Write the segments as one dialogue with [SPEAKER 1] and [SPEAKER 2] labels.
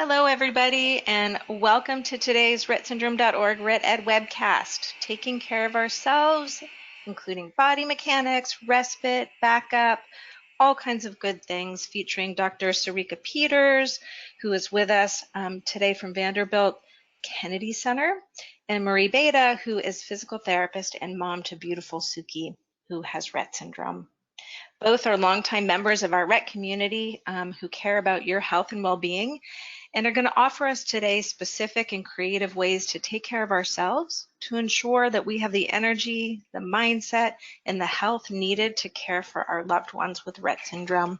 [SPEAKER 1] Hello, everybody, and welcome to today's RettSyndrome.org RettEd webcast, taking care of ourselves, including body mechanics, respite, backup, all kinds of good things, featuring Dr. Sarika Peters, who is with us today from Vanderbilt Kennedy Center, and Marie Bateh, who is physical therapist and mom to beautiful Suki, who has Rett syndrome. Both are longtime members of our Rett community who care about your health and well-being, and are going to offer us today specific and creative ways to take care of ourselves to ensure that we have the energy, the mindset, and the health needed to care for our loved ones with Rett syndrome.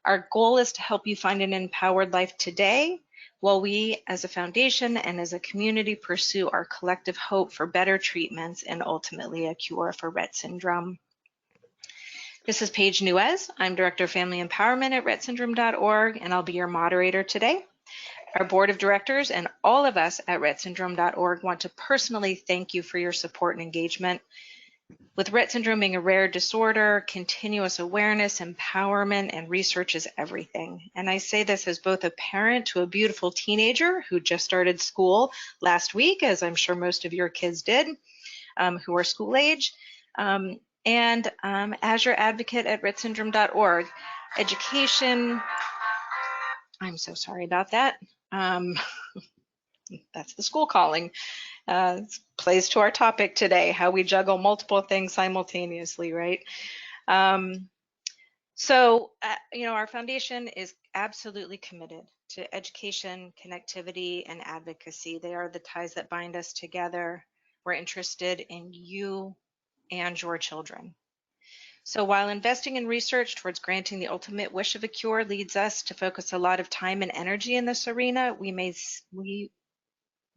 [SPEAKER 1] Our goal is to help you find an empowered life today while we as a foundation and as a community pursue our collective hope for better treatments and ultimately a cure for Rett syndrome. This is Paige Nuez. I'm Director of Family Empowerment at RettSyndrome.org, and I'll be your moderator today. Our board of directors and all of us at RettSyndrome.org want to personally thank you for your support and engagement. With Rett syndrome being a rare disorder, continuous awareness, empowerment, and research is everything. And I say this as both a parent to a beautiful teenager who just started school last week, as I'm sure most of your kids did, who are school age, and as your advocate at RettSyndrome.org. Education, I'm so sorry about that. That's the school calling. Plays to our topic today, how we juggle multiple things simultaneously, right? Our foundation is absolutely committed to education, connectivity, and advocacy. They are the ties that bind us together. We're interested in you and your children. So while investing in research towards granting the ultimate wish of a cure leads us to focus a lot of time and energy in this arena, we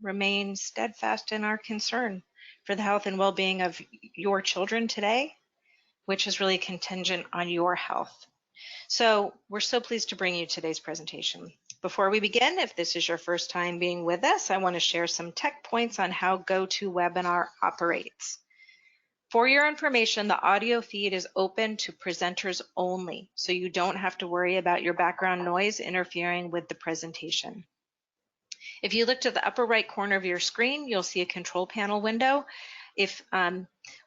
[SPEAKER 1] remain steadfast in our concern for the health and well-being of your children today, which is really contingent on your health. So we're so pleased to bring you today's presentation. Before we begin, if this is your first time being with us, I want to share some tech points on how GoToWebinar operates. For your information, the audio feed is open to presenters only, so you don't have to worry about your background noise interfering with the presentation. If you look to the upper right corner of your screen, you'll see a control panel window. If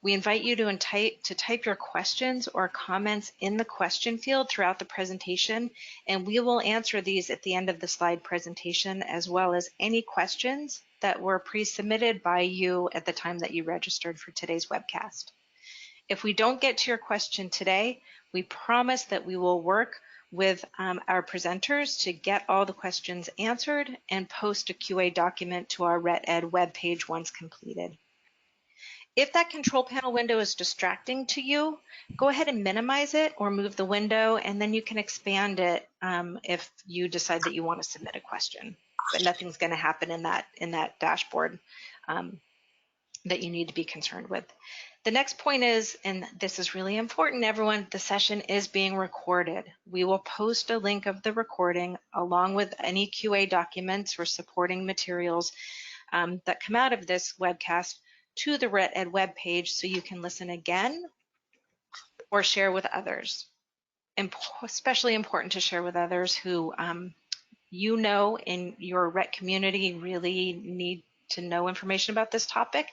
[SPEAKER 1] we invite you to type your questions or comments in the question field throughout the presentation, and we will answer these at the end of the slide presentation, as well as any questions that were pre-submitted by you at the time that you registered for today's webcast. If we don't get to your question today, we promise that we will work with our presenters to get all the questions answered and post a QA document to our RettEd webpage once completed. If that control panel window is distracting to you, go ahead and minimize it or move the window, and then you can expand it if you decide that you want to submit a question. But nothing's going to happen in that dashboard that you need to be concerned with. The next point is, and this is really important, everyone, the session is being recorded. We will post a link of the recording along with any QA documents or supporting materials that come out of this webcast to the RettEd webpage so you can listen again or share with others. Especially important to share with others who you know in your Rett community really need to know information about this topic,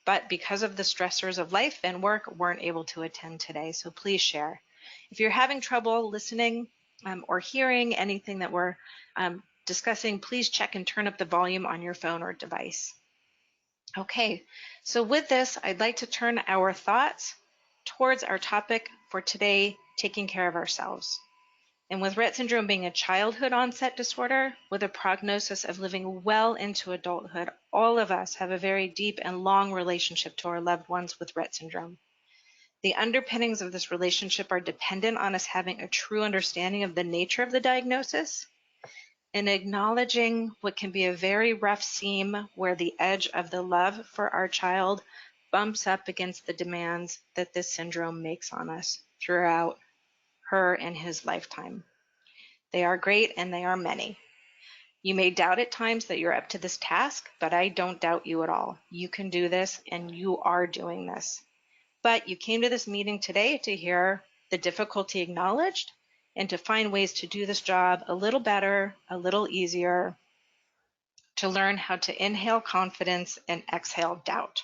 [SPEAKER 1] but because of the stressors of life and work, weren't able to attend today. So please share. If you're having trouble listening or hearing anything that we're discussing, please check and turn up the volume on your phone or device. Okay, so with this, I'd like to turn our thoughts towards our topic for today, taking care of ourselves. And with Rett syndrome being a childhood onset disorder with a prognosis of living well into adulthood, all of us have a very deep and long relationship to our loved ones with Rett syndrome. The underpinnings of this relationship are dependent on us having a true understanding of the nature of the diagnosis and acknowledging what can be a very rough seam where the edge of the love for our child bumps up against the demands that this syndrome makes on us throughout her and his lifetime. They are great and they are many. You may doubt at times that you're up to this task, but I don't doubt you at all. You can do this and you are doing this. But you came to this meeting today to hear the difficulty acknowledged and to find ways to do this job a little better, a little easier, to learn how to inhale confidence and exhale doubt.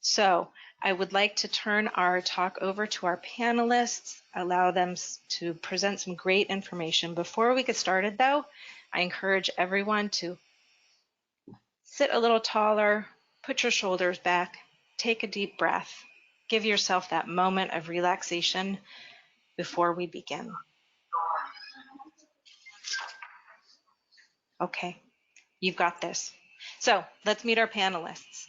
[SPEAKER 1] So I would like to turn our talk over to our panelists, allow them to present some great information. Before we get started though, I encourage everyone to sit a little taller, put your shoulders back, take a deep breath, give yourself that moment of relaxation before we begin. Okay, you've got this. So let's meet our panelists.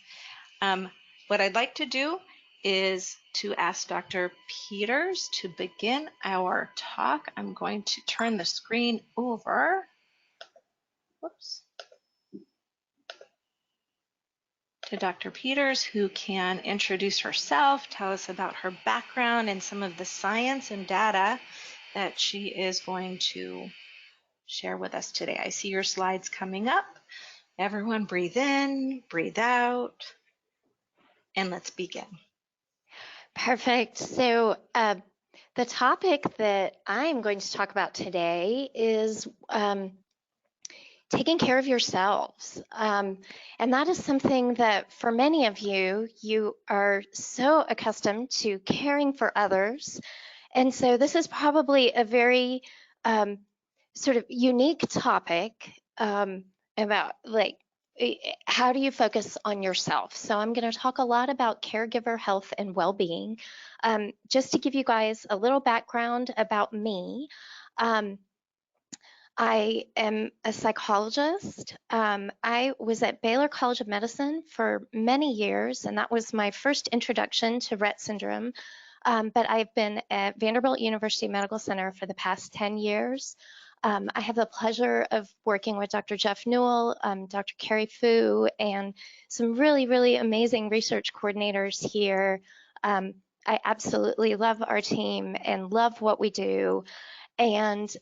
[SPEAKER 1] What I'd like to do is to ask Dr. Peters to begin our talk. I'm going to turn the screen over. Whoops. To Dr. Peters, who can introduce herself, tell us about her background and some of the science and data that she is going to share with us today. I see your slides coming up. Everyone breathe in, breathe out, and let's begin.
[SPEAKER 2] Perfect. So the topic that I'm going to talk about today is taking care of yourselves. And that is something that for many of you, you are so accustomed to caring for others. And so this is probably a very sort of unique topic about like, how do you focus on yourself? So I'm going to talk a lot about caregiver health and well-being. Just to give you guys a little background about me, I am a psychologist. I was at Baylor College of Medicine for many years, and that was my first introduction to Rett syndrome. But I've been at Vanderbilt University Medical Center for the past 10 years. I have the pleasure of working with Dr. Jeff Newell, Dr. Carrie Fu, and some really, really amazing research coordinators here. I absolutely love our team and love what we do. And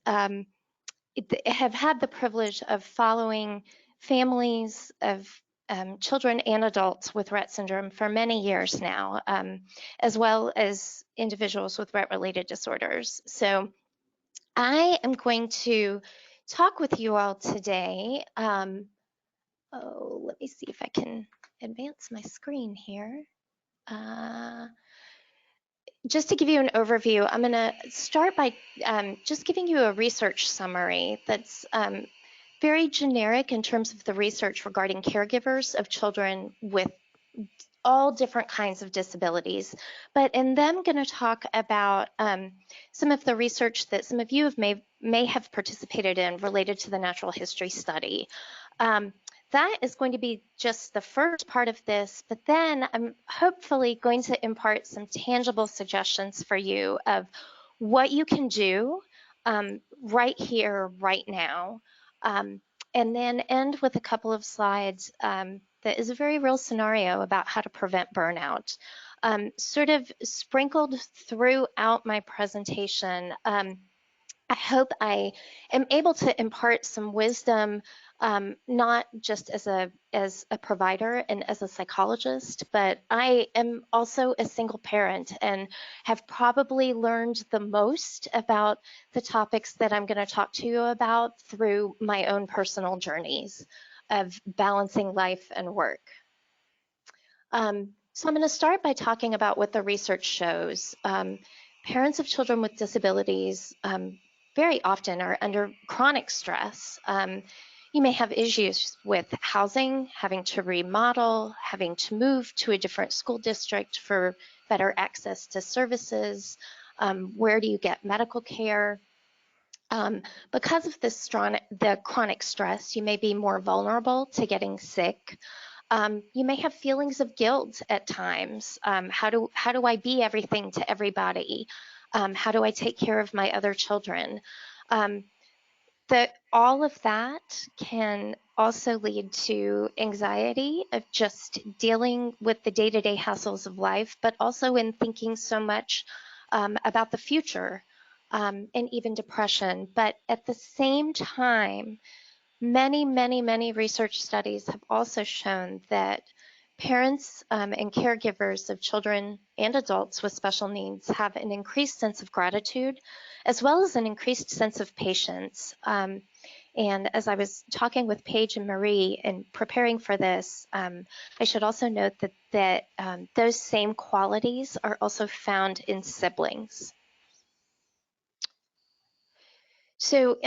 [SPEAKER 2] have had the privilege of following families of children and adults with Rett syndrome for many years now, as well as individuals with Rett-related disorders. So I am going to talk with you all today. Let me see if I can advance my screen here. Just to give you an overview, I'm going to start by just giving you a research summary that's very generic in terms of the research regarding caregivers of children with all different kinds of disabilities. But and then I'm going to talk about some of the research that some of you may have participated in related to the natural history study. That is going to be just the first part of this, but then I'm hopefully going to impart some tangible suggestions for you of what you can do right here, right now, and then end with a couple of slides that is a very real scenario about how to prevent burnout. Sort of sprinkled throughout my presentation, I hope I am able to impart some wisdom, not just as a provider and as a psychologist, but I am also a single parent and have probably learned the most about the topics that I'm going to talk to you about through my own personal journeys of balancing life and work. So I'm going to start by talking about what the research shows. Parents of children with disabilities very often are under chronic stress. You may have issues with housing, having to remodel, having to move to a different school district for better access to services. Where do you get medical care? Because of the chronic stress, you may be more vulnerable to getting sick. You may have feelings of guilt at times. How do I be everything to everybody? How do I take care of my other children? All of that can also lead to anxiety of just dealing with the day-to-day hassles of life, but also in thinking so much about the future and even depression. But at the same time, many research studies have also shown that Parents and caregivers of children and adults with special needs have an increased sense of gratitude, as well as an increased sense of patience. And as I was talking with Paige and Marie and preparing for this, I should also note that those same qualities are also found in siblings. So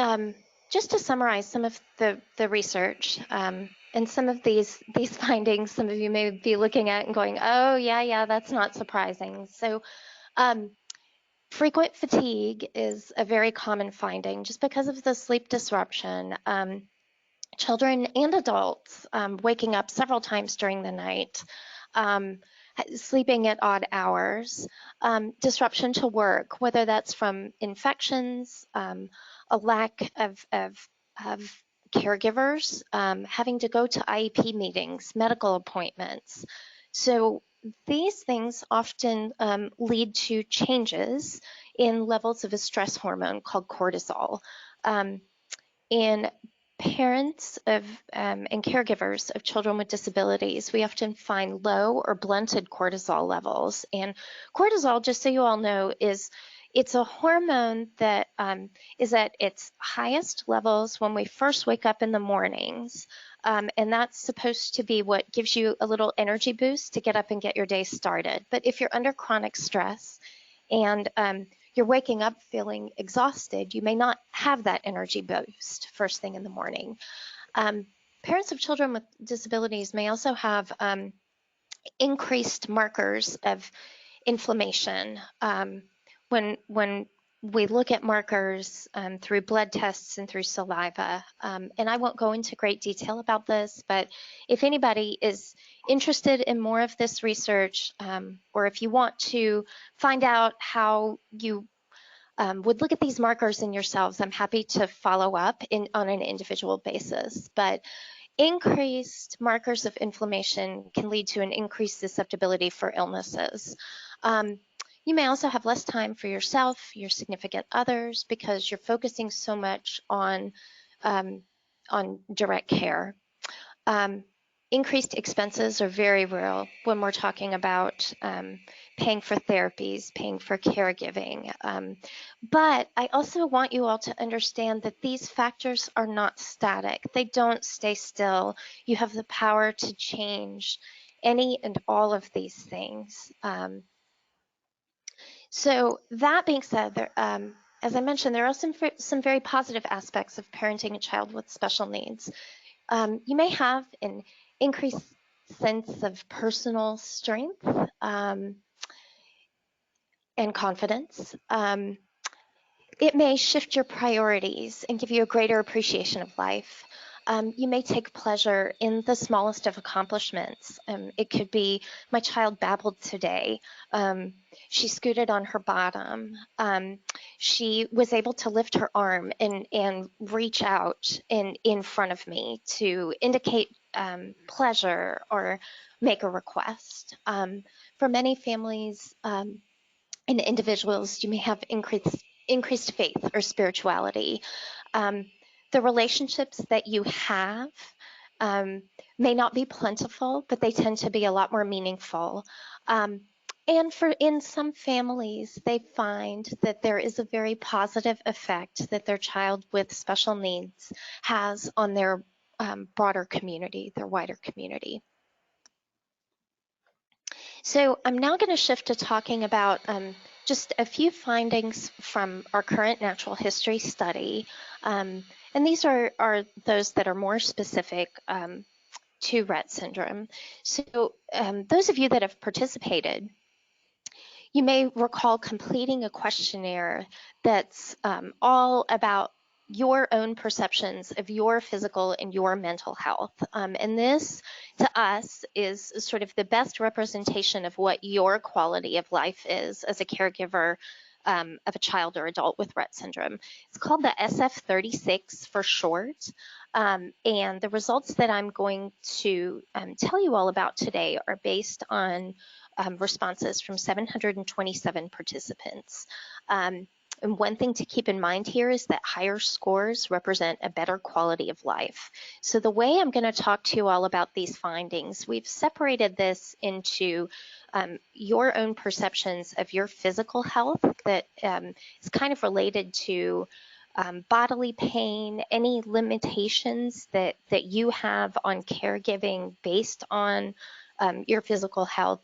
[SPEAKER 2] just to summarize some of the research and some of these findings, some of you may be looking at and going, oh, yeah, that's not surprising. So frequent fatigue is a very common finding just because of the sleep disruption. Children and adults waking up several times during the night, sleeping at odd hours, disruption to work, whether that's from infections, a lack of caregivers, having to go to IEP meetings, medical appointments. So these things often lead to changes in levels of a stress hormone called cortisol. In parents of and caregivers of children with disabilities, we often find low or blunted cortisol levels. And cortisol, just so you all know, it's a hormone that is at its highest levels when we first wake up in the mornings. And that's supposed to be what gives you a little energy boost to get up and get your day started. But if you're under chronic stress and you're waking up feeling exhausted, you may not have that energy boost first thing in the morning. Parents of children with disabilities may also have increased markers of inflammation. When we look at markers through blood tests and through saliva, and I won't go into great detail about this, but if anybody is interested in more of this research, or if you want to find out how you would look at these markers in yourselves, I'm happy to follow up on an individual basis. But increased markers of inflammation can lead to an increased susceptibility for illnesses. You may also have less time for yourself, your significant others, because you're focusing so much on direct care. Increased expenses are very real when we're talking about paying for therapies, paying for caregiving. But I also want you all to understand that these factors are not static. They don't stay still. You have the power to change any and all of these things. So that being said, there, as I mentioned, there are some very positive aspects of parenting a child with special needs. You may have an increased sense of personal strength and confidence. It may shift your priorities and give you a greater appreciation of life. You may take pleasure in the smallest of accomplishments. It could be, my child babbled today. She scooted on her bottom. She was able to lift her arm and reach out in front of me to indicate pleasure or make a request. For many families and individuals, you may have increased faith or spirituality. The relationships that you have may not be plentiful, but they tend to be a lot more meaningful. And in some families, they find that there is a very positive effect that their child with special needs has on their broader community, their wider community. So I'm now going to shift to talking about just a few findings from our current natural history study. And these are those that are more specific to Rett syndrome. So those of you that have participated, you may recall completing a questionnaire that's all about your own perceptions of your physical and your mental health. And this, to us, is sort of the best representation of what your quality of life is as a caregiver of a child or adult with Rett syndrome. It's called the SF-36 for short. And the results that I'm going to tell you all about today are based on responses from 727 participants. And one thing to keep in mind here is that higher scores represent a better quality of life. So the way I'm going to talk to you all about these findings, we've separated this into your own perceptions of your physical health that is kind of related to bodily pain, any limitations that you have on caregiving based on your physical health,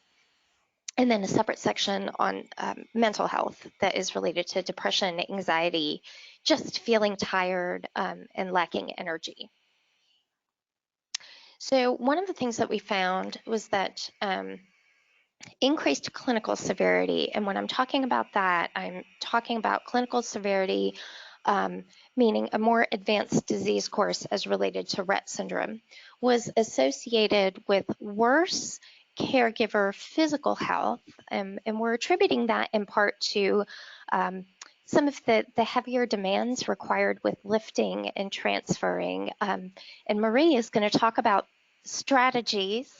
[SPEAKER 2] and then a separate section on mental health that is related to depression, anxiety, just feeling tired and lacking energy. So one of the things that we found was that increased clinical severity, and when I'm talking about that, I'm talking about clinical severity, meaning a more advanced disease course as related to Rett syndrome, was associated with worse caregiver physical health, and we're attributing that in part to some of the heavier demands required with lifting and transferring. And Marie is going to talk about strategies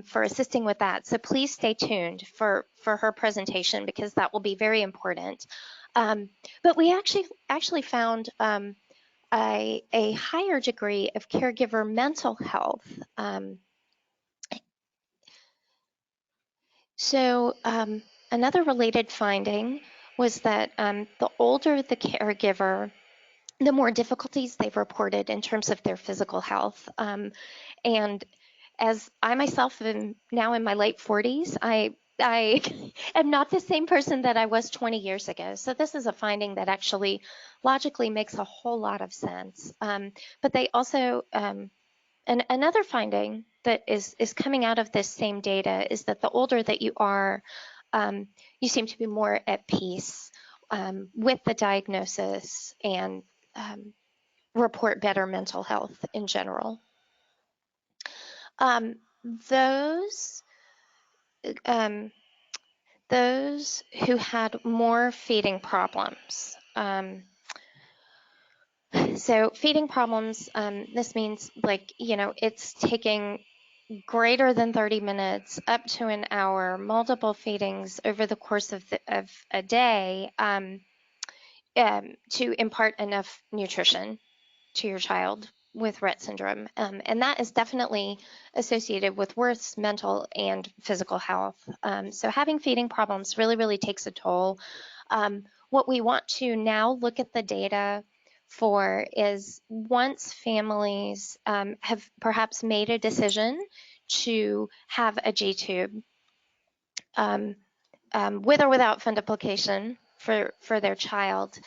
[SPEAKER 2] for assisting with that. So please stay tuned for her presentation because that will be very important. But we actually found a higher degree of caregiver mental health. So another related finding was that the older the caregiver, the more difficulties they've reported in terms of their physical health. And as I myself am now in my late 40s, I am not the same person that I was 20 years ago. So this is a finding that actually logically makes a whole lot of sense. But they also, and another finding that is coming out of this same data is that the older that you are, you seem to be more at peace with the diagnosis and report better mental health in general. Those who had more feeding problems. So feeding problems, this means like, it's taking greater than 30 minutes, up to an hour, multiple feedings over the course of a day to impart enough nutrition to your child with Rett syndrome. And that is definitely associated with worse mental and physical health. So having feeding problems really, really takes a toll. What we want to now look at the data for is once families have perhaps made a decision to have a G-tube with or without fundoplication for their child,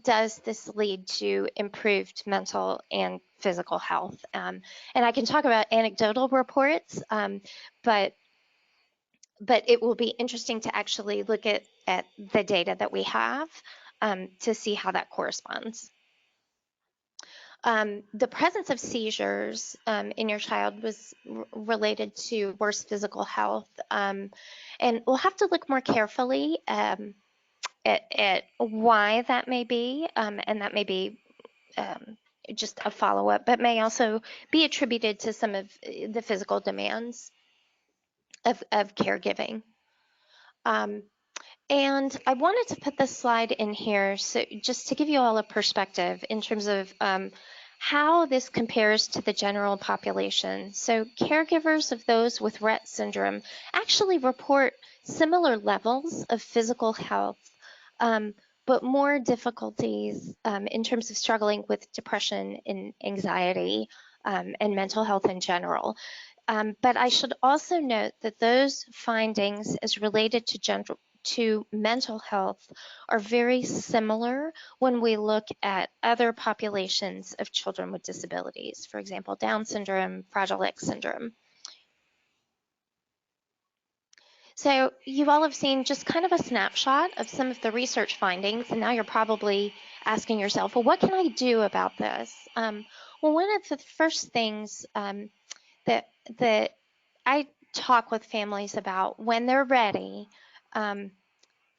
[SPEAKER 2] does this lead to improved mental and physical health? And I can talk about anecdotal reports, but it will be interesting to actually look at the data that we have to see how that corresponds. The presence of seizures in your child was related to worse physical health. And we'll have to look more carefully at why that may be, and that may be just a follow-up, but may also be attributed to some of the physical demands of caregiving. And I wanted to put this slide in here so just to give you all a perspective in terms of how this compares to the general population. So caregivers of those with Rett syndrome actually report similar levels of physical health, but more difficulties in terms of struggling with depression and anxiety and mental health in general. But I should also note that those findings as related to mental health are very similar when we look at other populations of children with disabilities, for example, Down syndrome, Fragile X syndrome. So you all have seen just kind of a snapshot of some of the research findings, and now you're probably asking yourself, well, what can I do about this? Well, one of the first things that I talk with families about when they're ready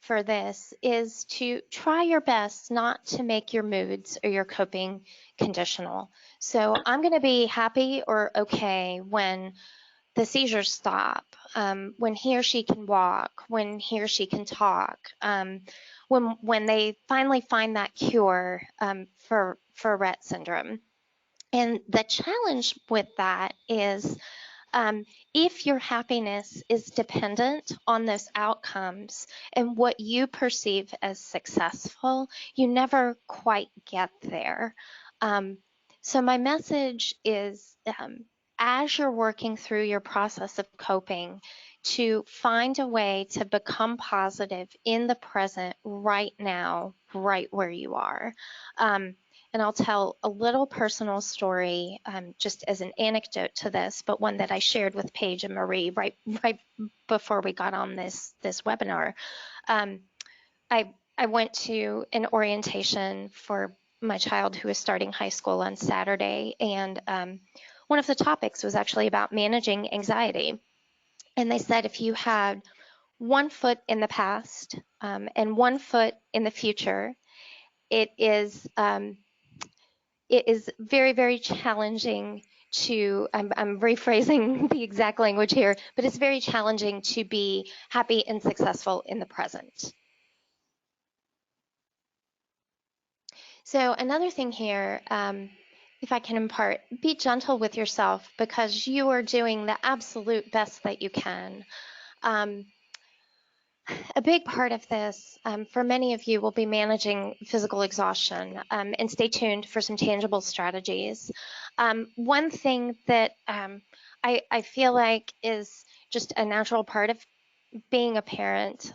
[SPEAKER 2] for this is to try your best not to make your moods or your coping conditional. So I'm going to be happy or okay when the seizures stop, when he or she can walk, when he or she can talk, when they finally find that cure for Rett syndrome. And the challenge with that is, if your happiness is dependent on those outcomes and what you perceive as successful, you never quite get there. So my message is, as you're working through your process of coping, to find a way to become positive in the present right now, right where you are. And I'll tell a little personal story, just as an anecdote to this, but one that I shared with Paige and Marie right before we got on this webinar. I went to an orientation for my child who was starting high school on Saturday, and one of the topics was actually about managing anxiety. And they said if you had 1 foot in the past and 1 foot in the future, it is very, very challenging to, I'm rephrasing the exact language here, but it's very challenging to be happy and successful in the present. So another thing here, if I can impart, be gentle with yourself because you are doing the absolute best that you can. A big part of this, for many of you, will be managing physical exhaustion, and stay tuned for some tangible strategies. One thing that I feel like is just a natural part of being a parent,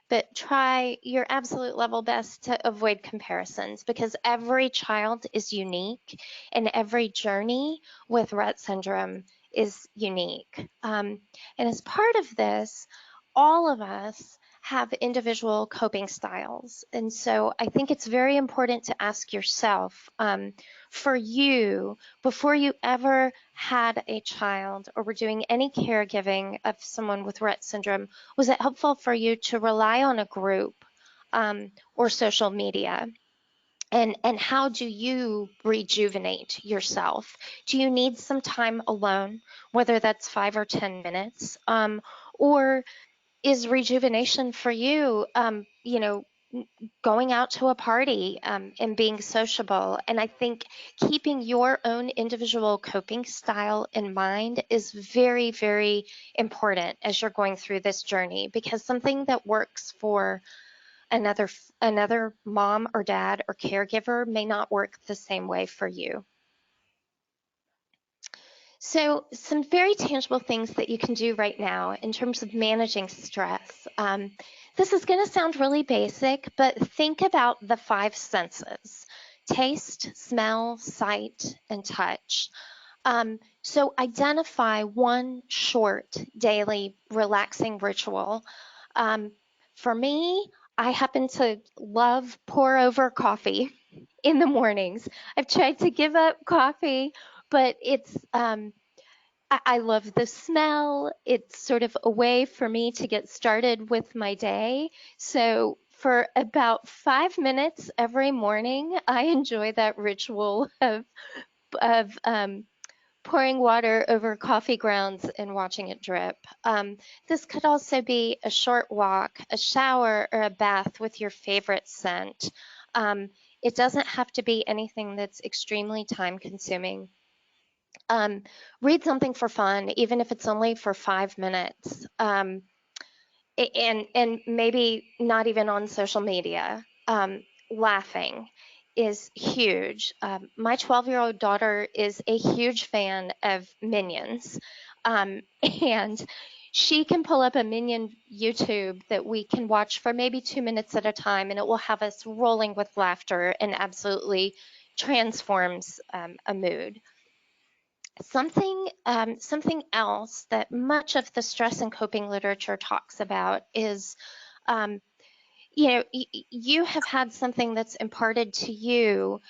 [SPEAKER 2] but try your absolute level best to avoid comparisons because every child is unique and every journey with Rett syndrome is unique. And as part of this, all of us have individual coping styles. And so I think it's very important to ask yourself, for you, before you ever had a child or were doing any caregiving of someone with Rett syndrome, was it helpful for you to rely on a group or social media? And how do you rejuvenate yourself? Do you need some time alone, whether that's 5 or 10 minutes? Or is rejuvenation for you, going out to a party and being sociable? And I think keeping your own individual coping style in mind is very, very important as you're going through this journey, because something that works for another mom or dad or caregiver may not work the same way for you. So some very tangible things that you can do right now in terms of managing stress. This is going to sound really basic, but think about the 5 senses: taste, smell, sight, and touch. So identify one short daily relaxing ritual. For me, I happen to love pour over coffee in the mornings. I've tried to give up coffee, but it's I love the smell. It's sort of a way for me to get started with my day. So for about 5 minutes every morning, I enjoy that ritual of pouring water over coffee grounds and watching it drip. This could also be a short walk, a shower, or a bath with your favorite scent. It doesn't have to be anything that's extremely time consuming. Read something for fun, even if it's only for 5 minutes, and maybe not even on social media. Laughing is huge. My 12-year-old daughter is a huge fan of Minions, and she can pull up a Minion YouTube that we can watch for maybe 2 minutes at a time, and it will have us rolling with laughter and absolutely transforms a mood. Something else that much of the stress and coping literature talks about is, you have had something that's imparted to you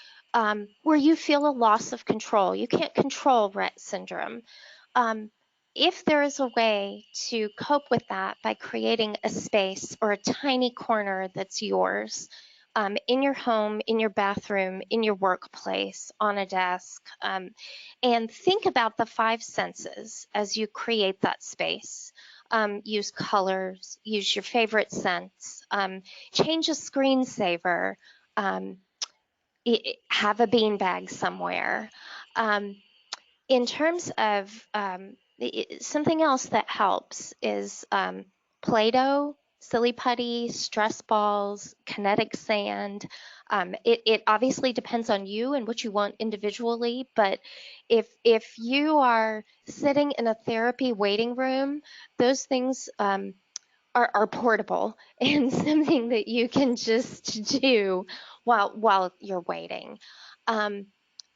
[SPEAKER 2] where you feel a loss of control. You can't control Rett syndrome. If there is a way to cope with that by creating a space or a tiny corner that's yours, in your home, in your bathroom, in your workplace, on a desk, and think about the five senses as you create that space. Use colors, use your favorite scents, change a screensaver, um, have a beanbag somewhere. In terms of something else that helps is Play-Doh, silly putty, stress balls, kinetic sand. It obviously depends on you and what you want individually, but if you are sitting in a therapy waiting room, those things are portable and something that you can just do while you're waiting. Um,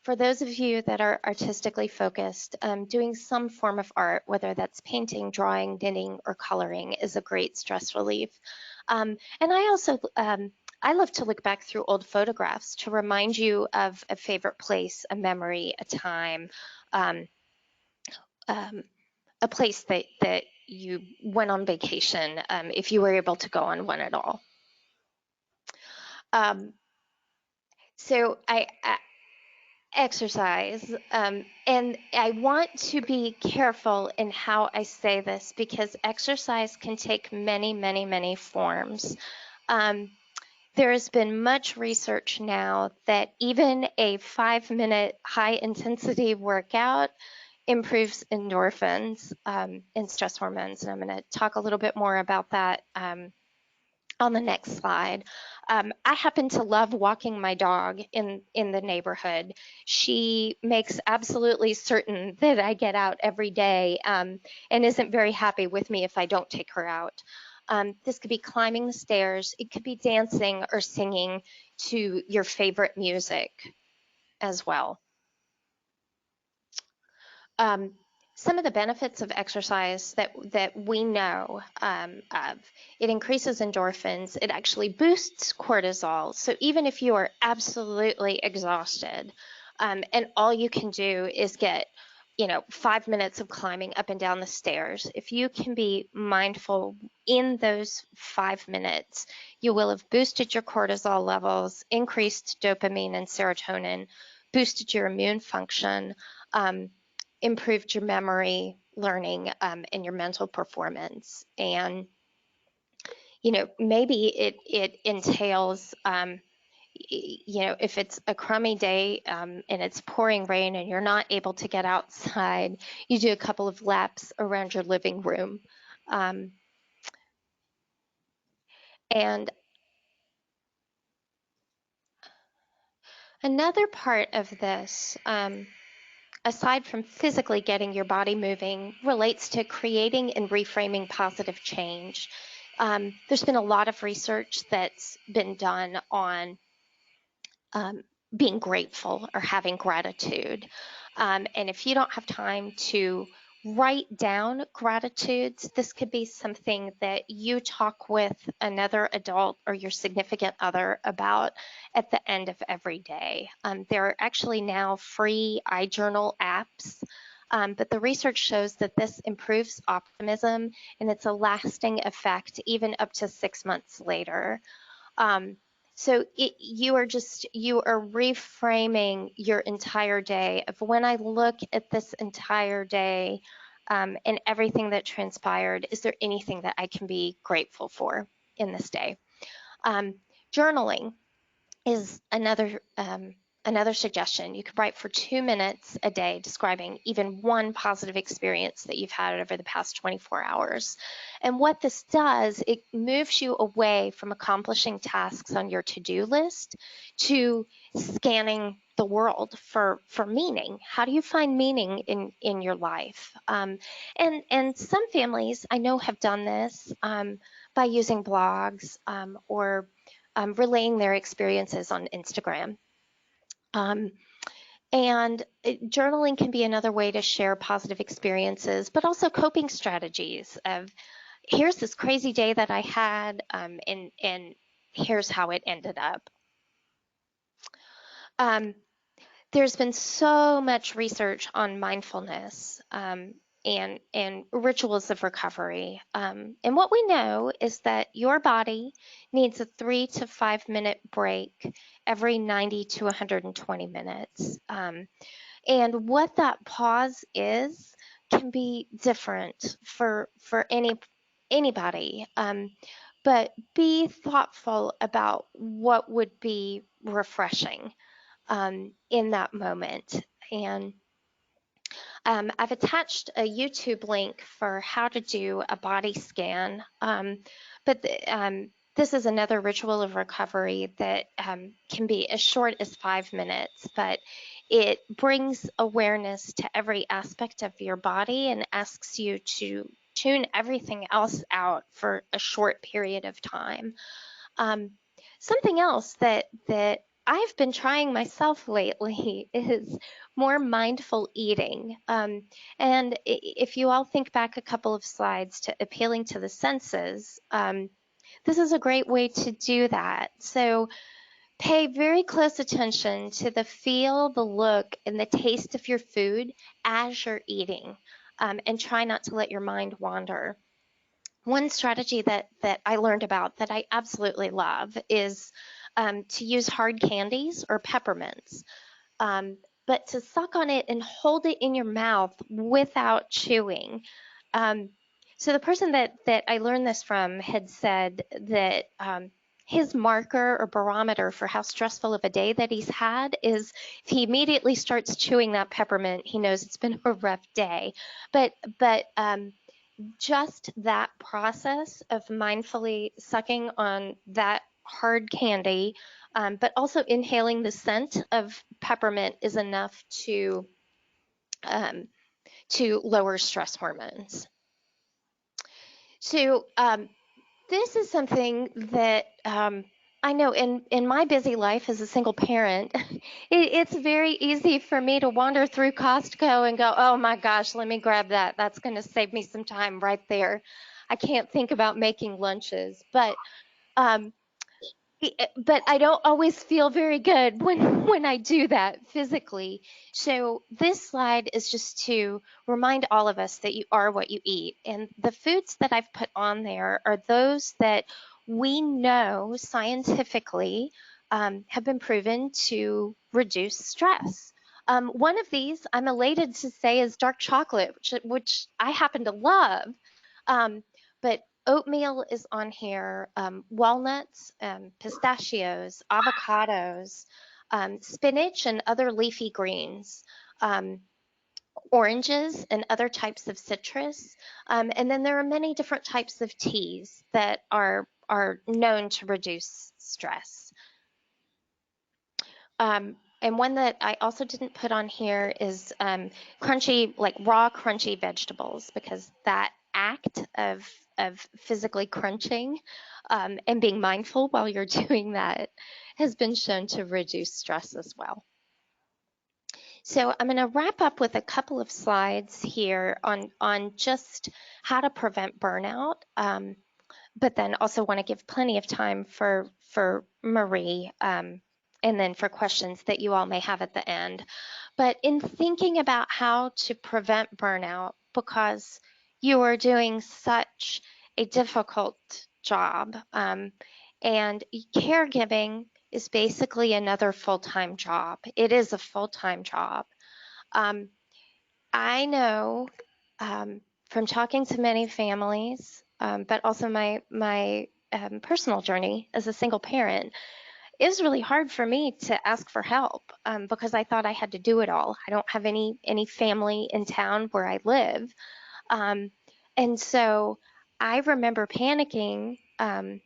[SPEAKER 2] for those of you that are artistically focused, doing some form of art, whether that's painting, drawing, knitting, or coloring, is a great stress relief. And I also I love to look back through old photographs to remind you of a favorite place, a memory, a time, um, um, a place that you went on vacation, if you were able to go on one at all. Um, so I exercise, and I want to be careful in how I say this because exercise can take many, many, many forms. There has been much research now that even a 5-minute high intensity workout improves endorphins and stress hormones. And I'm going to talk a little bit more about that on the next slide. I happen to love walking my dog in the neighborhood. She makes absolutely certain that I get out every day and isn't very happy with me if I don't take her out. This could be climbing the stairs. It could be dancing or singing to your favorite music as well. Um, some of the benefits of exercise that we know of, it increases endorphins. It actually boosts cortisol. So even if you are absolutely exhausted, and all you can do is get 5 minutes of climbing up and down the stairs, if you can be mindful in those 5 minutes, you will have boosted your cortisol levels, increased dopamine and serotonin, boosted your immune function, improved your memory, learning, and your mental performance. And maybe it entails if it's a crummy day and it's pouring rain and you're not able to get outside, you do a couple of laps around your living room. And another part of this, aside from physically getting your body moving, relates to creating and reframing positive change. There's been a lot of research that's been done on being grateful or having gratitude. And if you don't have time to write down gratitudes, this could be something that you talk with another adult or your significant other about at the end of every day. There are actually now free iJournal apps, but the research shows that this improves optimism and it's a lasting effect even up to 6 months later. So you are reframing your entire day of when I look at this entire day and everything that transpired, is there anything that I can be grateful for in this day? Journaling is another suggestion. You could write for 2 minutes a day describing even one positive experience that you've had over the past 24 hours. And what this does, it moves you away from accomplishing tasks on your to-do list to scanning the world for meaning. How do you find meaning in your life? And some families I know have done this by using blogs or relaying their experiences on Instagram. And journaling can be another way to share positive experiences, but also coping strategies of here's this crazy day that I had, and here's how it ended up. There's been so much research on mindfulness. and rituals of recovery. And what we know is that your body needs a 3 to 5 minute break every 90 to 120 minutes. And what that pause is can be different for anybody. But be thoughtful about what would be refreshing in that moment. And I've attached a YouTube link for how to do a body scan. This is another ritual of recovery that can be as short as 5 minutes, but it brings awareness to every aspect of your body and asks you to tune everything else out for a short period of time. Something else that I've been trying myself lately is more mindful eating. And if you all think back a couple of slides to appealing to the senses, this is a great way to do that. So pay very close attention to the feel, the look, and the taste of your food as you're eating, and try not to let your mind wander. One strategy that I learned about that I absolutely love is to use hard candies or peppermints, but to suck on it and hold it in your mouth without chewing. So the person that I learned this from had said that his marker or barometer for how stressful of a day that he's had is if he immediately starts chewing that peppermint, he knows it's been a rough day. But just that process of mindfully sucking on that hard candy, but also inhaling the scent of peppermint is enough to lower stress hormones. So this is something that I know in my busy life as a single parent, it's very easy for me to wander through Costco and go, oh my gosh, let me grab that. That's going to save me some time right there. I can't think about making lunches, but I don't always feel very good when I do that physically. So this slide is just to remind all of us that you are what you eat. And the foods that I've put on there are those that we know scientifically have been proven to reduce stress. One of these I'm elated to say is dark chocolate, which I happen to love. But oatmeal is on here, walnuts, pistachios, avocados, spinach and other leafy greens, oranges and other types of citrus. And then there are many different types of teas that are known to reduce stress. And one that I also didn't put on here is crunchy, like raw crunchy vegetables, because that act of physically crunching and being mindful while you're doing that has been shown to reduce stress as well. So I'm going to wrap up with a couple of slides here on just how to prevent burnout, but then also want to give plenty of time for Marie and then for questions that you all may have at the end. But in thinking about how to prevent burnout, because you are doing such a difficult job, and caregiving is basically another full-time job. It is a full-time job. I know from talking to many families, but also my personal journey as a single parent, it was really hard for me to ask for help because I thought I had to do it all. I don't have any family in town where I live. And so I remember panicking, and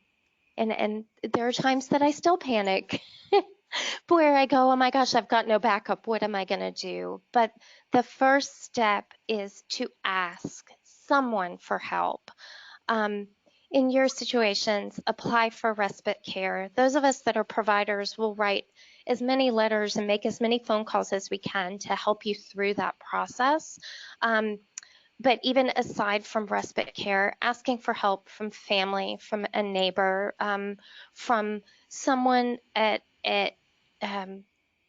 [SPEAKER 2] there are times that I still panic where I go, oh my gosh, I've got no backup. What am I going to do? But the first step is to ask someone for help. In your situations, apply for respite care. Those of us that are providers will write as many letters and make as many phone calls as we can to help you through that process. But even aside from respite care, asking for help from family, from a neighbor, from someone at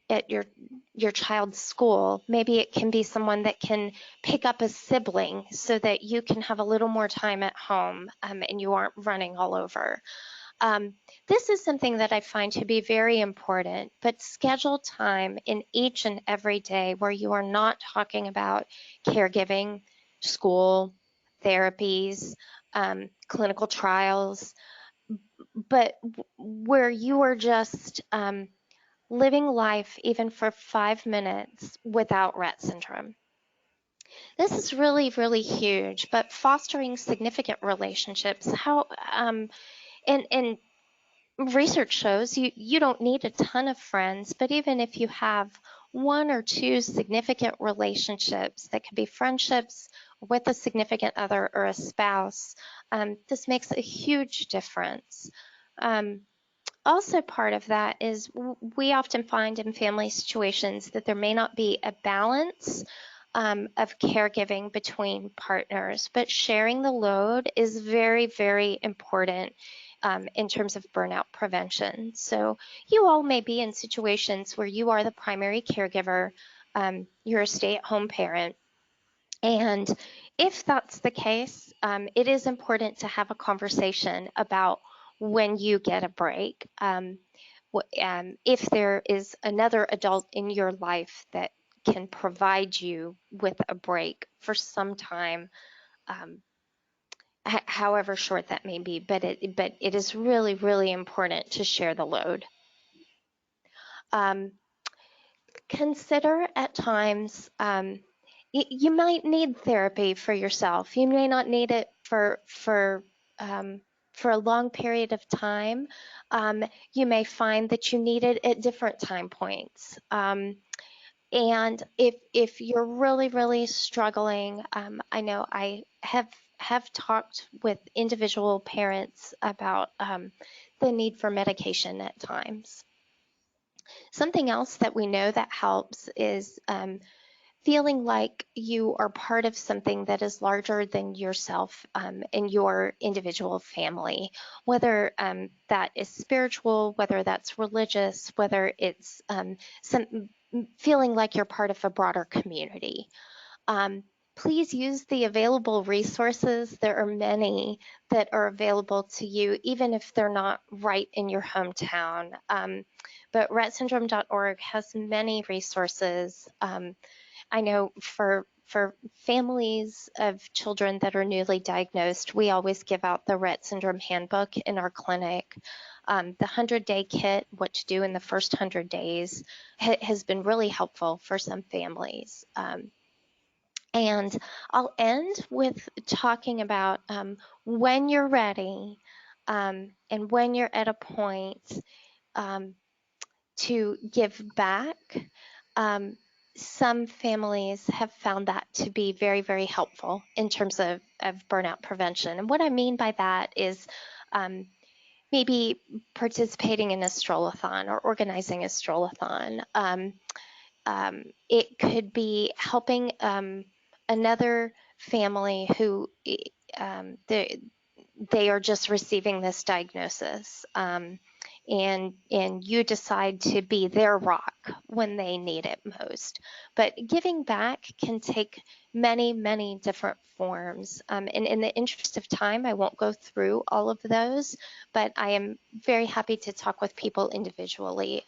[SPEAKER 2] at your child's school. Maybe it can be someone that can pick up a sibling so that you can have a little more time at home, and you aren't running all over. This is something that I find to be very important, but schedule time in each and every day where you are not talking about caregiving, school, therapies, clinical trials, but where you are just living life even for 5 minutes without Rett syndrome. This is really, really huge, but fostering significant relationships, and research shows you don't need a ton of friends, but even if you have 1 or 2 significant relationships that could be friendships with a significant other or a spouse, this makes a huge difference. Also, part of that is we often find in family situations that there may not be a balance of caregiving between partners, but sharing the load is very, very important in terms of burnout prevention. So you all may be in situations where you are the primary caregiver, you're a stay-at-home parent, and if that's the case, it is important to have a conversation about when you get a break. If there is another adult in your life that can provide you with a break for some time, however short that may be, but it is really, really important to share the load. Consider at times, you might need therapy for yourself. You may not need it for a long period of time. You may find that you need it at different time points. And if you're really, really struggling, I know I have talked with individual parents about the need for medication at times. Something else that we know that helps is feeling like you are part of something that is larger than yourself and your individual family, whether that is spiritual, whether that's religious, whether it's feeling like you're part of a broader community. Please use the available resources. There are many that are available to you, even if they're not right in your hometown. But rettsyndrome.org has many resources. I know for families of children that are newly diagnosed, we always give out the Rett Syndrome Handbook in our clinic. The 100-day kit, what to do in the first 100 days, has been really helpful for some families. And I'll end with talking about when you're ready and when you're at a point to give back. Some families have found that to be very, very helpful in terms of burnout prevention. And what I mean by that is maybe participating in a strollathon or organizing a strollathon. It could be helping another family who they are just receiving this diagnosis, and you decide to be their rock when they need it most. But giving back can take many, many different forms. And in the interest of time, I won't go through all of those, but I am very happy to talk with people individually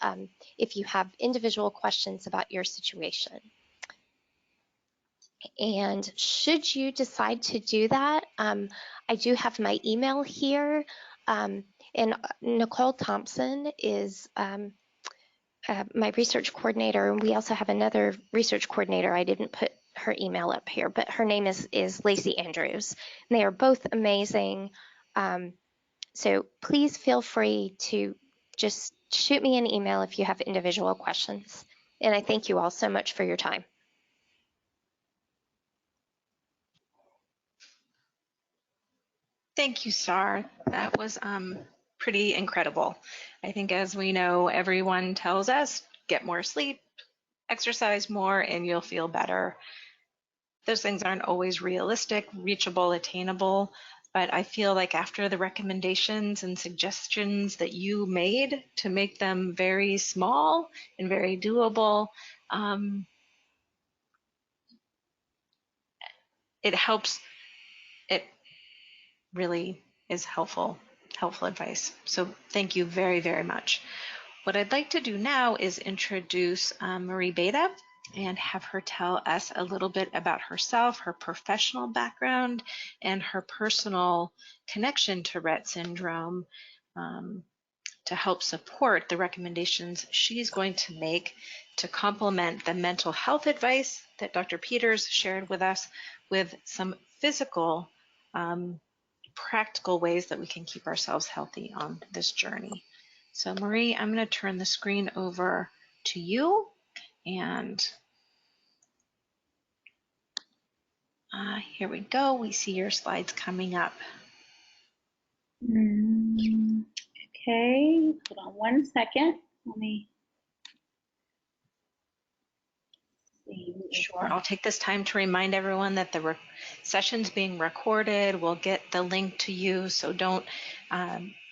[SPEAKER 2] if you have individual questions about your situation. And should you decide to do that, I do have my email here, and Nicole Thompson is my research coordinator, and we also have another research coordinator. I didn't put her email up here, but her name is Lacey Andrews, and they are both amazing. So please feel free to just shoot me an email if you have individual questions. And I thank you all so much for your time.
[SPEAKER 1] Thank you, Sar. That was pretty incredible. I think, as we know, everyone tells us, get more sleep, exercise more, and you'll feel better. Those things aren't always realistic, reachable, attainable, but I feel like after the recommendations and suggestions that you made to make them very small and very doable, it helps. It really is helpful advice. So thank you very, very much. What I'd like to do now is introduce Marie Bateh and have her tell us a little bit about herself, her professional background, and her personal connection to Rett syndrome, to help support the recommendations she's going to make to complement the mental health advice that Dr. Peters shared with us with some physical, practical ways that we can keep ourselves healthy on this journey. So Marie, I'm going to turn the screen over to you, and here we go. We see your slides coming up.
[SPEAKER 3] Okay, hold on one second. Let me see.
[SPEAKER 1] Sure. I'll take this time to remind everyone that the session's being recorded. We'll get the link to you, so don't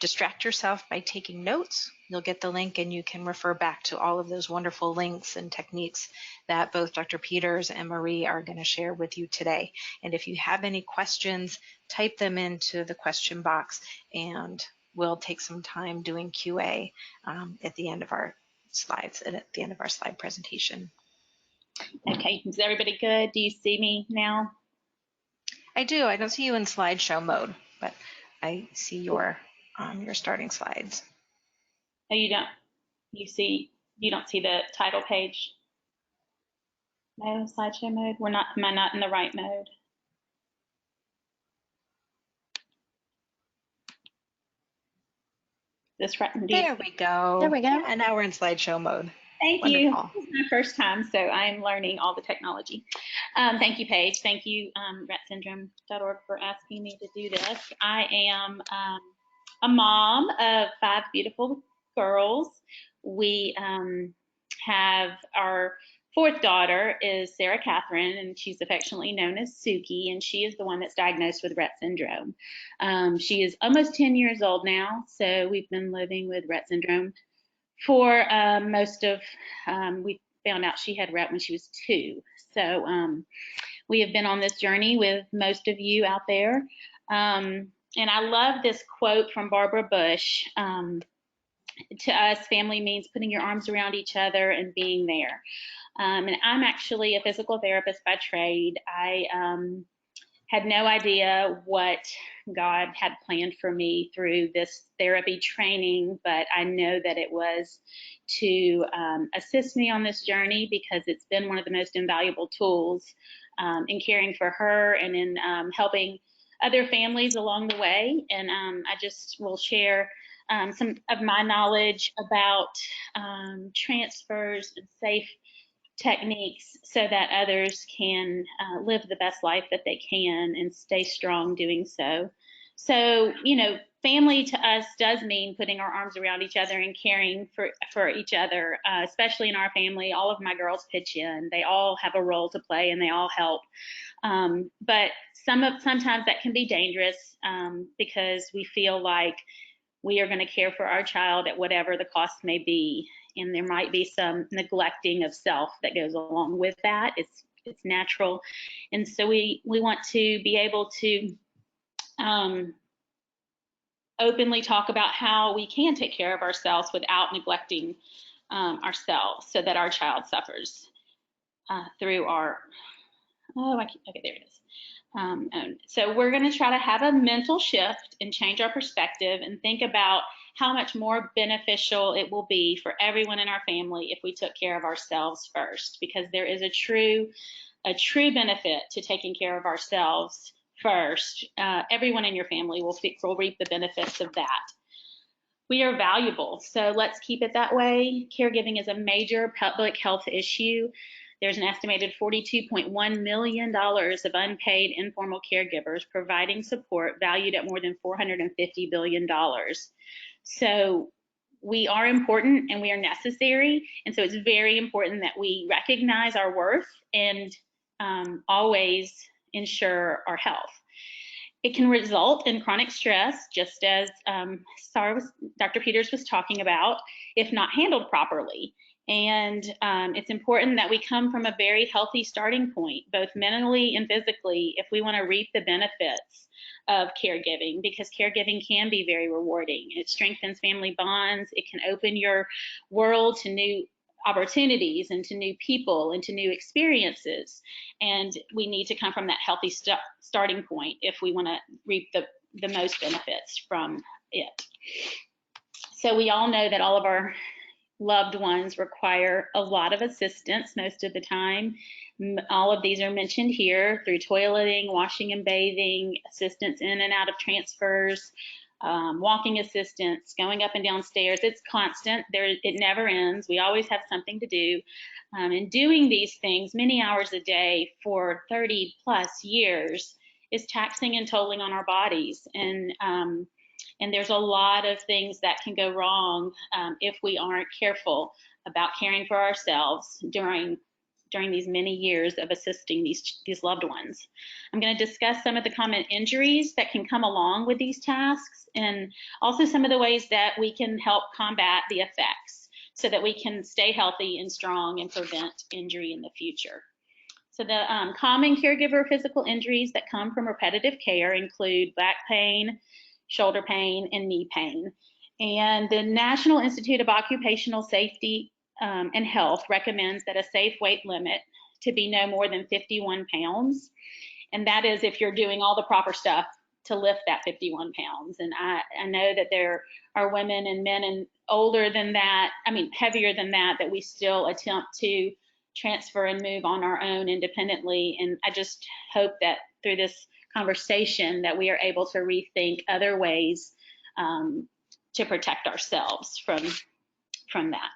[SPEAKER 1] distract yourself by taking notes. You'll get the link and you can refer back to all of those wonderful links and techniques that both Dr. Peters and Marie are going to share with you today. And if you have any questions, type them into the question box, and we'll take some time doing QA at the end of our slides and at the end of our slide presentation.
[SPEAKER 3] Okay, is everybody good? Do you see me now?
[SPEAKER 1] I do. I don't see you in slideshow mode, but I see your starting slides.
[SPEAKER 3] Oh, you don't. You don't see the title page? No, slideshow mode. Am I not in the right mode? This right.
[SPEAKER 1] There we go.
[SPEAKER 2] There we go.
[SPEAKER 1] And now we're in slideshow mode.
[SPEAKER 3] Thank
[SPEAKER 1] Wonderful.
[SPEAKER 3] you. This is my first time, so I'm learning all the technology. Thank you, Paige. Thank you, RettSyndrome.org, for asking me to do this. I am a mom of 5 beautiful girls. We have our 4th daughter is Sarah Catherine, and she's affectionately known as Suki, and she is the one that's diagnosed with Rett syndrome. She is almost 10 years old now, so we've been living with Rett syndrome for most of, we found out she had Rett when she was 2. So we have been on this journey with most of you out there. And I love this quote from Barbara Bush. To us, family means putting your arms around each other and being there. And I'm actually a physical therapist by trade. I had no idea what God had planned for me through this therapy training, but I know that it was to assist me on this journey, because it's been one of the most invaluable tools in caring for her and in helping other families along the way. And I just will share some of my knowledge about transfers and safe techniques so that others can live the best life that they can and stay strong doing so. So, you know, family to us does mean putting our arms around each other and caring for each other, especially in our family. All of my girls pitch in. They all have a role to play and they all help. But sometimes that can be dangerous because we feel like we are going to care for our child at whatever the cost may be. And there might be some neglecting of self that goes along with that. It's natural. And so we want to be able to openly talk about how we can take care of ourselves without neglecting ourselves, so that our child suffers through our, okay, there it is. So we're going to try to have a mental shift and change our perspective and think about how much more beneficial it will be for everyone in our family if we took care of ourselves first, because there is a true benefit to taking care of ourselves first. Everyone in your family will reap the benefits of that. We are valuable, so let's keep it that way. Caregiving is a major public health issue. There's an estimated $42.1 million of unpaid informal caregivers providing support valued at more than $450 billion. So we are important and we are necessary. And so it's very important that we recognize our worth and always ensure our health. It can result in chronic stress, just as Dr. Peters was talking about, if not handled properly. And it's important that we come from a very healthy starting point, both mentally and physically, if we want to reap the benefits of caregiving, because caregiving can be very rewarding. It strengthens family bonds. It can open your world to new opportunities and to new people and to new experiences. And we need to come from that healthy starting point if we want to reap the most benefits from it. So we all know that all of our loved ones require a lot of assistance most of the time. All of these are mentioned here through toileting, washing and bathing, assistance in and out of transfers, walking assistance, going up and down stairs. It's constant. It never ends. We always have something to do. And doing these things many hours a day for 30 plus years is taxing and tolling on our bodies. And there's a lot of things that can go wrong if we aren't careful about caring for ourselves during these many years of assisting these loved ones. I'm going to discuss some of the common injuries that can come along with these tasks, and also some of the ways that we can help combat the effects so that we can stay healthy and strong and prevent injury in the future. So the common caregiver physical injuries that come from repetitive care include back pain, shoulder pain, and knee pain. And the National Institute of Occupational Safety and Health recommends that a safe weight limit to be no more than 51 pounds. And that is if you're doing all the proper stuff to lift that 51 pounds. And I know that there are women and men and older than that, heavier than that we still attempt to transfer and move on our own independently. And I just hope that through this conversation that we are able to rethink other ways to protect ourselves from that.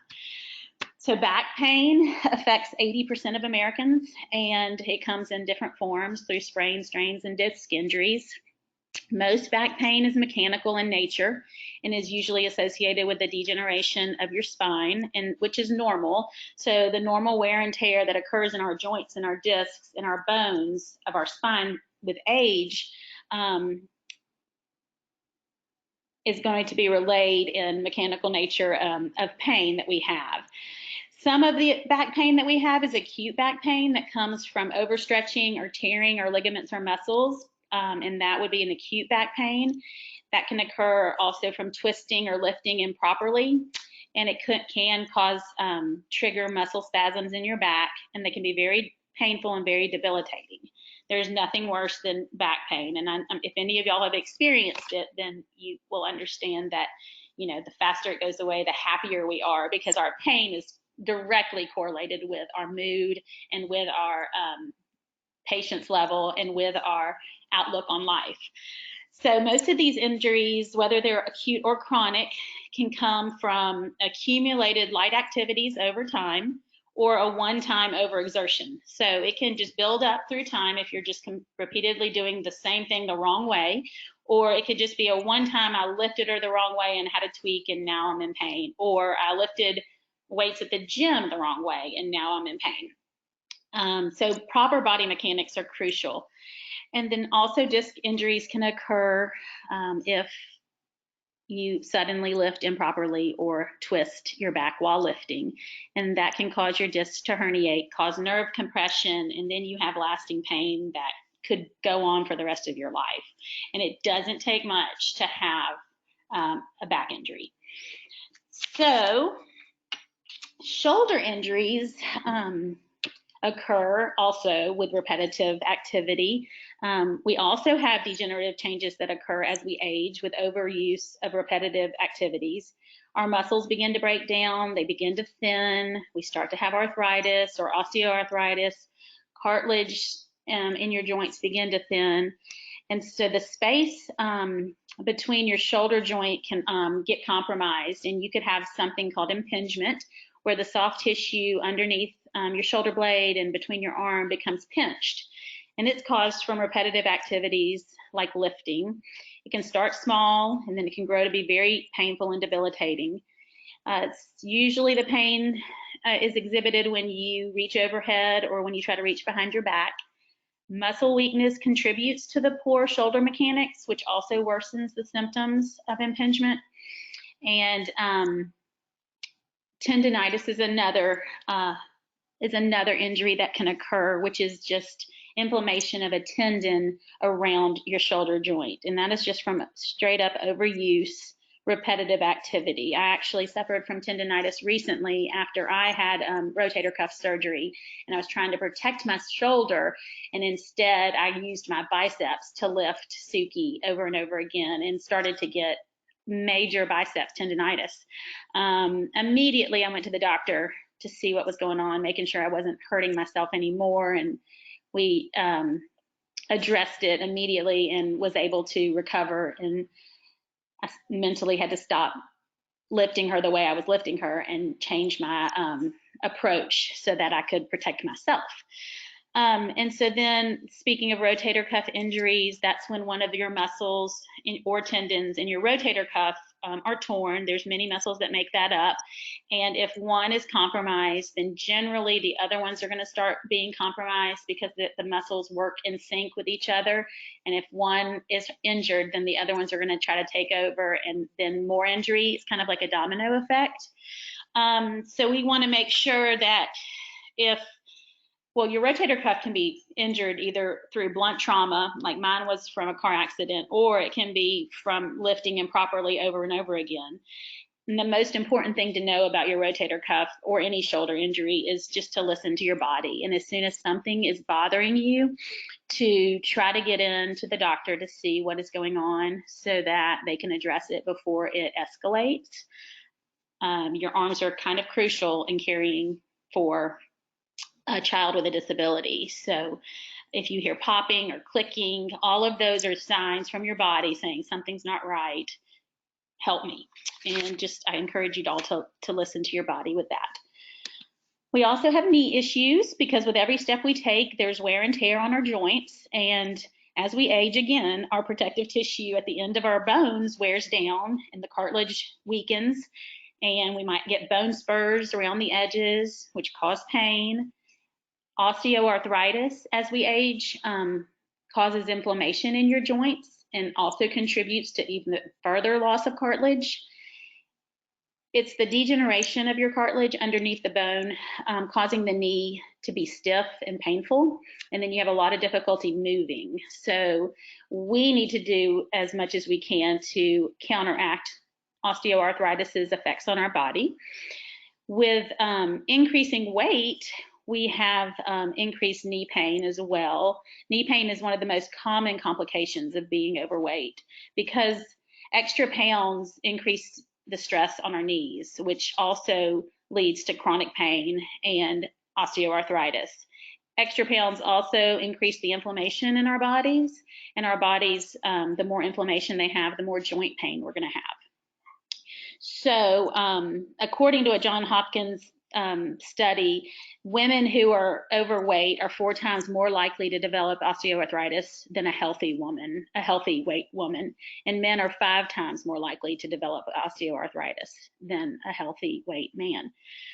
[SPEAKER 3] So back pain affects 80% of Americans, and it comes in different forms through sprains, strains, and disc injuries. Most back pain is mechanical in nature and is usually associated with the degeneration of your spine, and which is normal. So the normal wear and tear that occurs in our joints and our discs and our bones of our spine with age is going to be relayed in mechanical nature of pain that we have. Some of the back pain that we have is acute back pain that comes from overstretching or tearing our ligaments or muscles, and that would be an acute back pain. That can occur also from twisting or lifting improperly, and it can cause trigger muscle spasms in your back, and they can be very painful and very debilitating. There's nothing worse than back pain, and if any of y'all have experienced it, then you will understand that, the faster it goes away, the happier we are, because our pain is directly correlated with our mood and with our patience level and with our outlook on life. So most of these injuries, whether they're acute or chronic, can come from accumulated light activities over time or a one-time overexertion. So it can just build up through time if you're just repeatedly doing the same thing the wrong way, or it could just be a one-time I lifted her the wrong way and had a tweak and now I'm in pain, or I lifted weights at the gym the wrong way and now I'm in pain. So proper body mechanics are crucial. And then also disc injuries can occur if you suddenly lift improperly or twist your back while lifting, and that can cause your discs to herniate, cause nerve compression, and then you have lasting pain that could go on for the rest of your life. And it doesn't take much to have a back injury. So shoulder injuries occur also with repetitive activity. We also have degenerative changes that occur as we age with overuse of repetitive activities. Our muscles begin to break down, they begin to thin, we start to have arthritis or osteoarthritis, cartilage in your joints begin to thin. And so the space between your shoulder joint can get compromised, and you could have something called impingement, where the soft tissue underneath your shoulder blade and between your arm becomes pinched. And it's caused from repetitive activities like lifting. It can start small, and then it can grow to be very painful and debilitating. It's usually the pain is exhibited when you reach overhead or when you try to reach behind your back. Muscle weakness contributes to the poor shoulder mechanics, which also worsens the symptoms of impingement. And tendinitis is another injury that can occur, which is just inflammation of a tendon around your shoulder joint. And that is just from straight up overuse, repetitive activity. I actually suffered from tendinitis recently after I had rotator cuff surgery, and I was trying to protect my shoulder, and instead I used my biceps to lift Suki over and over again and started to get major biceps tendinitis. Immediately I went to the doctor to see what was going on, making sure I wasn't hurting myself anymore, and we addressed it immediately and was able to recover. And I mentally had to stop lifting her the way I was lifting her and change my approach so that I could protect myself. And so then, speaking of rotator cuff injuries, that's when one of your muscles or tendons in your rotator cuff are torn. There's many muscles that make that up. And if one is compromised, then generally the other ones are going to start being compromised because the muscles work in sync with each other. And if one is injured, then the other ones are going to try to take over, and then more injury. It's kind of like a domino effect. So we want to make sure that your rotator cuff can be injured either through blunt trauma, like mine was from a car accident, or it can be from lifting improperly over and over again. And the most important thing to know about your rotator cuff or any shoulder injury is just to listen to your body. And as soon as something is bothering you, to try to get into the doctor to see what is going on so that they can address it before it escalates. Your arms are kind of crucial in caring for a child with a disability. So if you hear popping or clicking, all of those are signs from your body saying something's not right. Help me. And I encourage you all to listen to your body with that. We also have knee issues because with every step we take, there's wear and tear on our joints. And as we age again, our protective tissue at the end of our bones wears down and the cartilage weakens. And we might get bone spurs around the edges, which cause pain. Osteoarthritis as we age causes inflammation in your joints and also contributes to even further loss of cartilage. It's the degeneration of your cartilage underneath the bone causing the knee to be stiff and painful, and then you have a lot of difficulty moving. So we need to do as much as we can to counteract osteoarthritis's effects on our body. With increasing weight, we have increased knee pain as well. Knee pain is one of the most common complications of being overweight because extra pounds increase the stress on our knees, which also leads to chronic pain and osteoarthritis. Extra pounds also increase the inflammation in our bodies, and our bodies, the more inflammation they have, the more joint pain we're going to have. So according to a Johns Hopkins study, women who are overweight are 4 times more likely to develop osteoarthritis than a healthy weight woman, and men are 5 times more likely to develop osteoarthritis than a healthy weight man.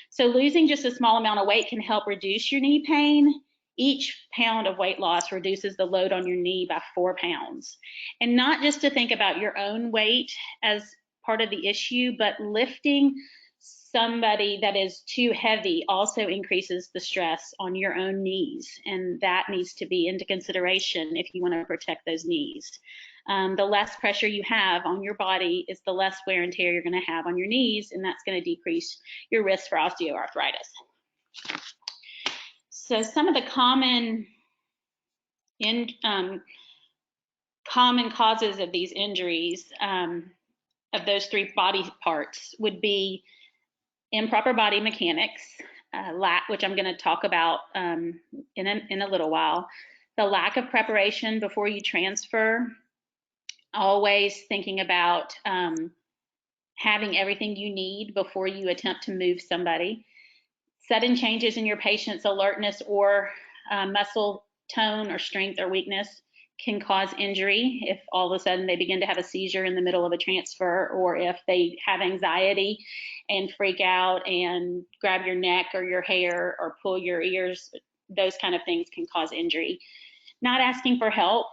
[SPEAKER 3] So losing just a small amount of weight can help reduce your knee pain. Each pound of weight loss reduces the load on your knee by 4 pounds. And not just to think about your own weight as part of the issue, but lifting somebody that is too heavy also increases the stress on your own knees, and that needs to be into consideration if you want to protect those knees. The less pressure you have on your body is the less wear and tear you're going to have on your knees, and that's going to decrease your risk for osteoarthritis. So some of the common causes of these injuries of those 3 body parts would be improper body mechanics, which I'm going to talk about in a little while. The lack of preparation before you transfer, always thinking about having everything you need before you attempt to move somebody. Sudden changes in your patient's alertness or muscle tone or strength or weakness can cause injury if all of a sudden they begin to have a seizure in the middle of a transfer, or if they have anxiety and freak out and grab your neck or your hair or pull your ears. Those kind of things can cause injury. Not asking for help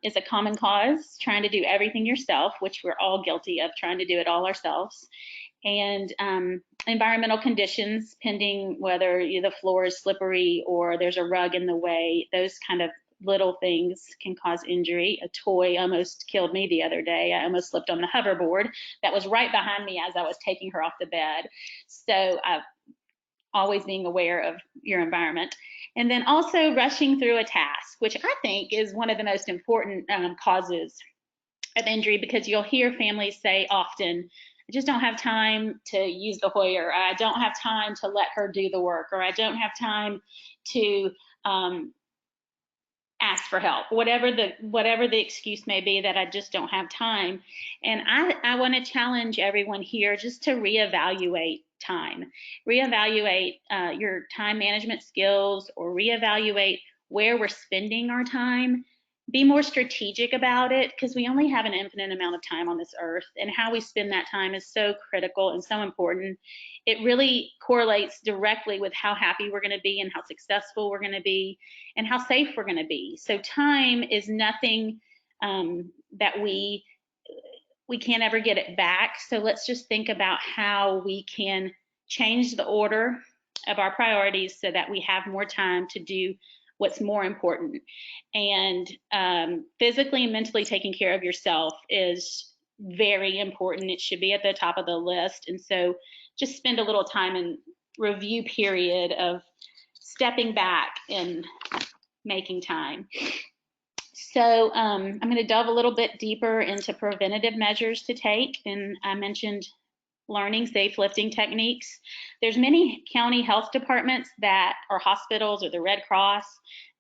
[SPEAKER 3] is a common cause, trying to do everything yourself, which we're all guilty of trying to do it all ourselves. And environmental conditions, pending whether the floor is slippery or there's a rug in the way, those kind of little things can cause injury. A toy almost killed me the other day. I almost slipped on the hoverboard that was right behind me as I was taking her off the bed. So always being aware of your environment. And then also rushing through a task, which I think is one of the most important causes of injury, because you'll hear families say often, I just don't have time to use the Hoyer. I don't have time to let her do the work, or I don't have time to ask for help, whatever the excuse may be, that I just don't have time. And I want to challenge everyone here just to reevaluate time, reevaluate your time management skills, or reevaluate where we're spending our time. Be more strategic about it, because we only have an infinite amount of time on this earth, and how we spend that time is so critical and so important. It really correlates directly with how happy we're going to be, and how successful we're going to be, and how safe we're going to be. So time is nothing that we can't ever get it back. So let's just think about how we can change the order of our priorities so that we have more time to do what's more important. And physically and mentally taking care of yourself is very important. It should be at the top of the list. And so just spend a little time in review period of stepping back and making time. So I'm going to delve a little bit deeper into preventative measures to take. And I mentioned learning safe lifting techniques. There's many county health departments that are hospitals, or the Red Cross,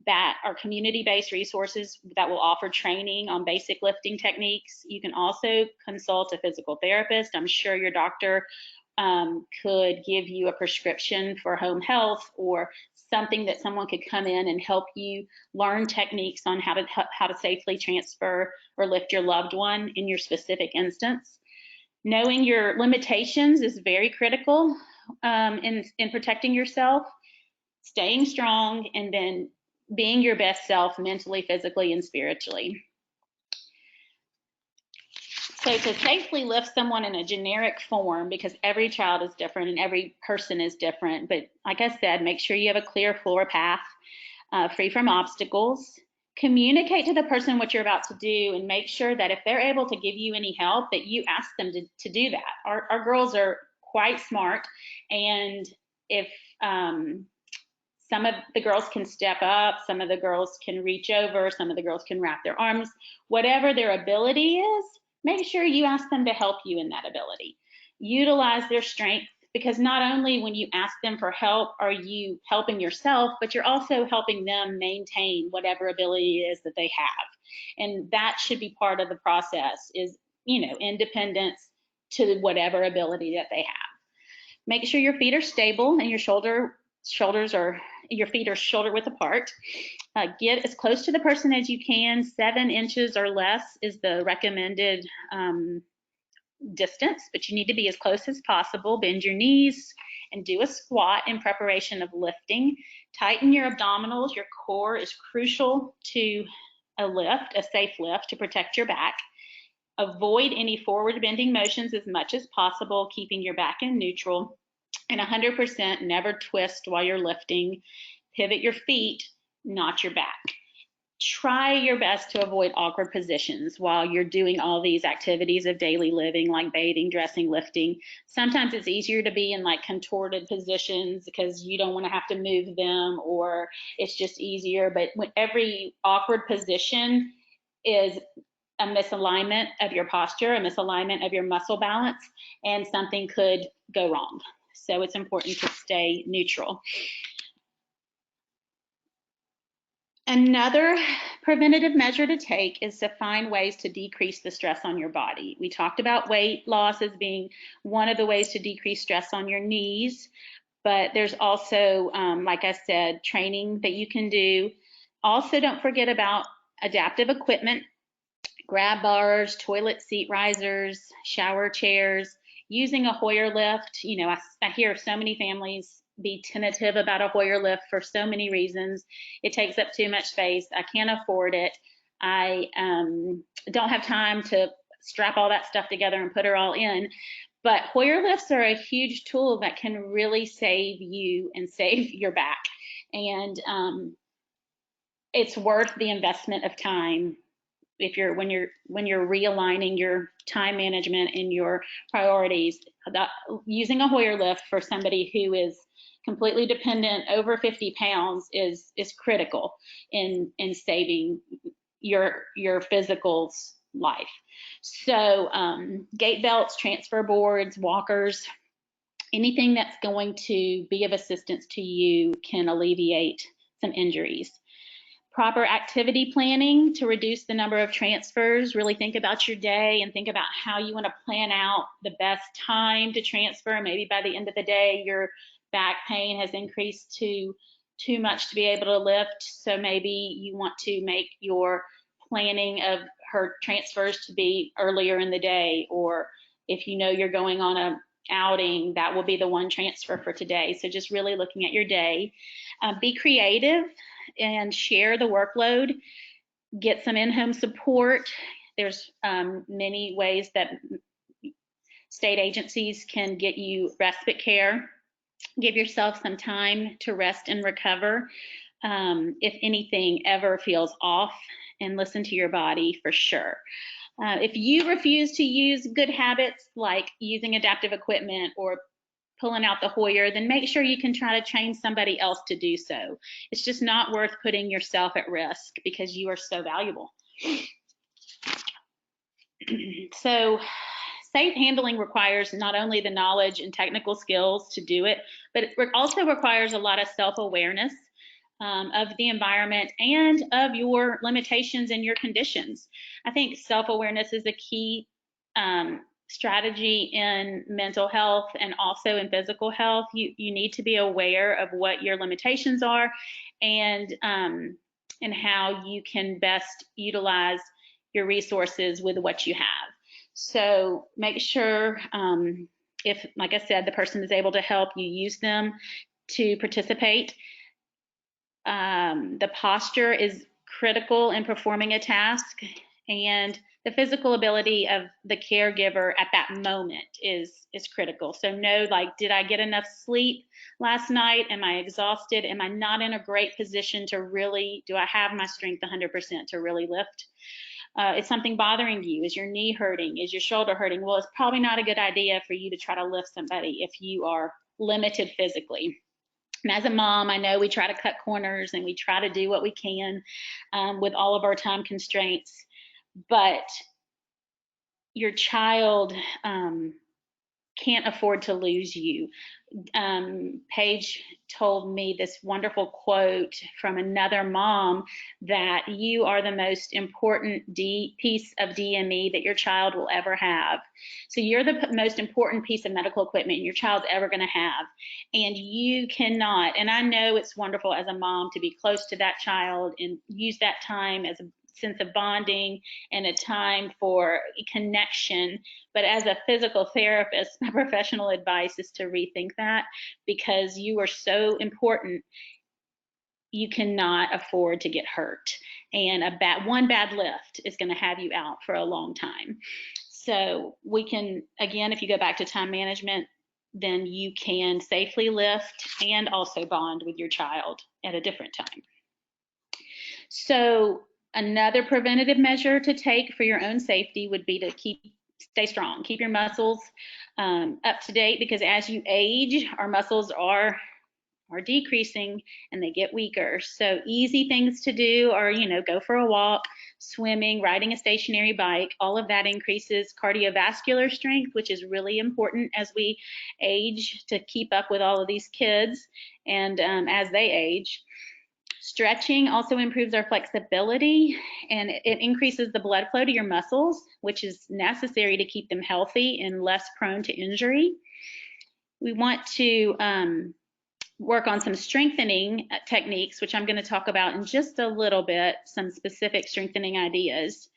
[SPEAKER 3] that are community-based resources that will offer training on basic lifting techniques. You can also consult a physical therapist. I'm sure your doctor could give you a prescription for home health, or something that someone could come in and help you learn techniques on how to safely transfer or lift your loved one in your specific instance. Knowing your limitations is very critical in protecting yourself, staying strong, and then being your best self mentally, physically, and spiritually. So to safely lift someone in a generic form, because every child is different and every person is different, but like I said, make sure you have a clear floor path, free from obstacles. Communicate to the person what you're about to do, and make sure that if they're able to give you any help, that you ask them to do that. Our girls are quite smart, and if some of the girls can step up, some of the girls can reach over, some of the girls can wrap their arms, whatever their ability is, make sure you ask them to help you in that ability. Utilize their strength, because not only when you ask them for help are you helping yourself, but you're also helping them maintain whatever ability it is that they have. And that should be part of the process, is, independence to whatever ability that they have. Make sure your feet are stable and your your feet are shoulder width apart. Get as close to the person as you can. 7 inches or less is the recommended distance, but you need to be as close as possible. Bend your knees and do a squat in preparation of lifting. Tighten your abdominals. Your core is crucial to a safe lift, to protect your back. Avoid any forward bending motions as much as possible, keeping your back in neutral. And 100% never twist while you're lifting. Pivot your feet, not your back. Try your best to avoid awkward positions while you're doing all these activities of daily living, like bathing, dressing, lifting. Sometimes it's easier to be in like contorted positions because you don't want to have to move them, or it's just easier. But every awkward position is a misalignment of your posture, a misalignment of your muscle balance, and something could go wrong. So it's important to stay neutral. Another preventative measure to take is to find ways to decrease the stress on your body. We talked about weight loss as being one of the ways to decrease stress on your knees, but there's also, like I said, training that you can do. Also, don't forget about adaptive equipment, grab bars, toilet seat risers, shower chairs, using a Hoyer lift. I hear of so many families be tentative about a Hoyer lift for so many reasons. It takes up too much space. I can't afford it. I don't have time to strap all that stuff together and put her all in. But Hoyer lifts are a huge tool that can really save you and save your back. And it's worth the investment of time if you're when you're realigning your time management and your priorities. Using a Hoyer lift for somebody who is completely dependent over 50 pounds is critical in saving your physical life. So gait belts, transfer boards, walkers, anything that's going to be of assistance to you can alleviate some injuries. Proper activity planning to reduce the number of transfers. Really think about your day and think about how you want to plan out the best time to transfer. Maybe by the end of the day, your back pain has increased to too much to be able to lift. So maybe you want to make your planning of her transfers to be earlier in the day, or if you know you're going on a outing, that will be the one transfer for today. So just really looking at your day. Be creative and share the workload. Get some in-home support. There's many ways that state agencies can get you respite care. Give yourself some time to rest and recover if anything ever feels off, and listen to your body for sure. If you refuse to use good habits like using adaptive equipment or pulling out the Hoyer, then make sure you can try to train somebody else to do so. It's just not worth putting yourself at risk because you are so valuable. So safe handling requires not only the knowledge and technical skills to do it, but it also requires a lot of self-awareness of the environment and of your limitations and your conditions. I think self-awareness is a key strategy in mental health and also in physical health. You need to be aware of what your limitations are and how you can best utilize your resources with what you have. So make sure if, like I said, the person is able to help you, use them to participate. The posture is critical in performing a task, and the physical ability of the caregiver at that moment is critical. So know, like, did I get enough sleep last night? Am I exhausted? Am I not in a great position to really, do I have my strength 100% to really lift? Is something bothering you? Is your knee hurting? Is your shoulder hurting? Well, it's probably not a good idea for you to try to lift somebody if you are limited physically. And as a mom, I know we try to cut corners and we try to do what we can with all of our time constraints, but your child can't afford to lose you. Paige told me this wonderful quote from another mom that you are the most important piece of DME that your child will ever have. So you're the most important piece of medical equipment your child's ever going to have. And you cannot, and I know it's wonderful as a mom to be close to that child and use that time as a sense of bonding and a time for connection. But as a physical therapist, my professional advice is to rethink that, because you are so important. You cannot afford to get hurt. And one bad lift is going to have you out for a long time. So we can, again, if you go back to time management, then you can safely lift and also bond with your child at a different time. So another preventative measure to take for your own safety would be to stay strong, keep your muscles up to date, because as you age, our muscles are decreasing and they get weaker. So easy things to do are, go for a walk, swimming, riding a stationary bike. All of that increases cardiovascular strength, which is really important as we age to keep up with all of these kids and as they age. Stretching also improves our flexibility, and it increases the blood flow to your muscles, which is necessary to keep them healthy and less prone to injury. We want to work on some strengthening techniques, which I'm going to talk about in just a little bit, some specific strengthening ideas.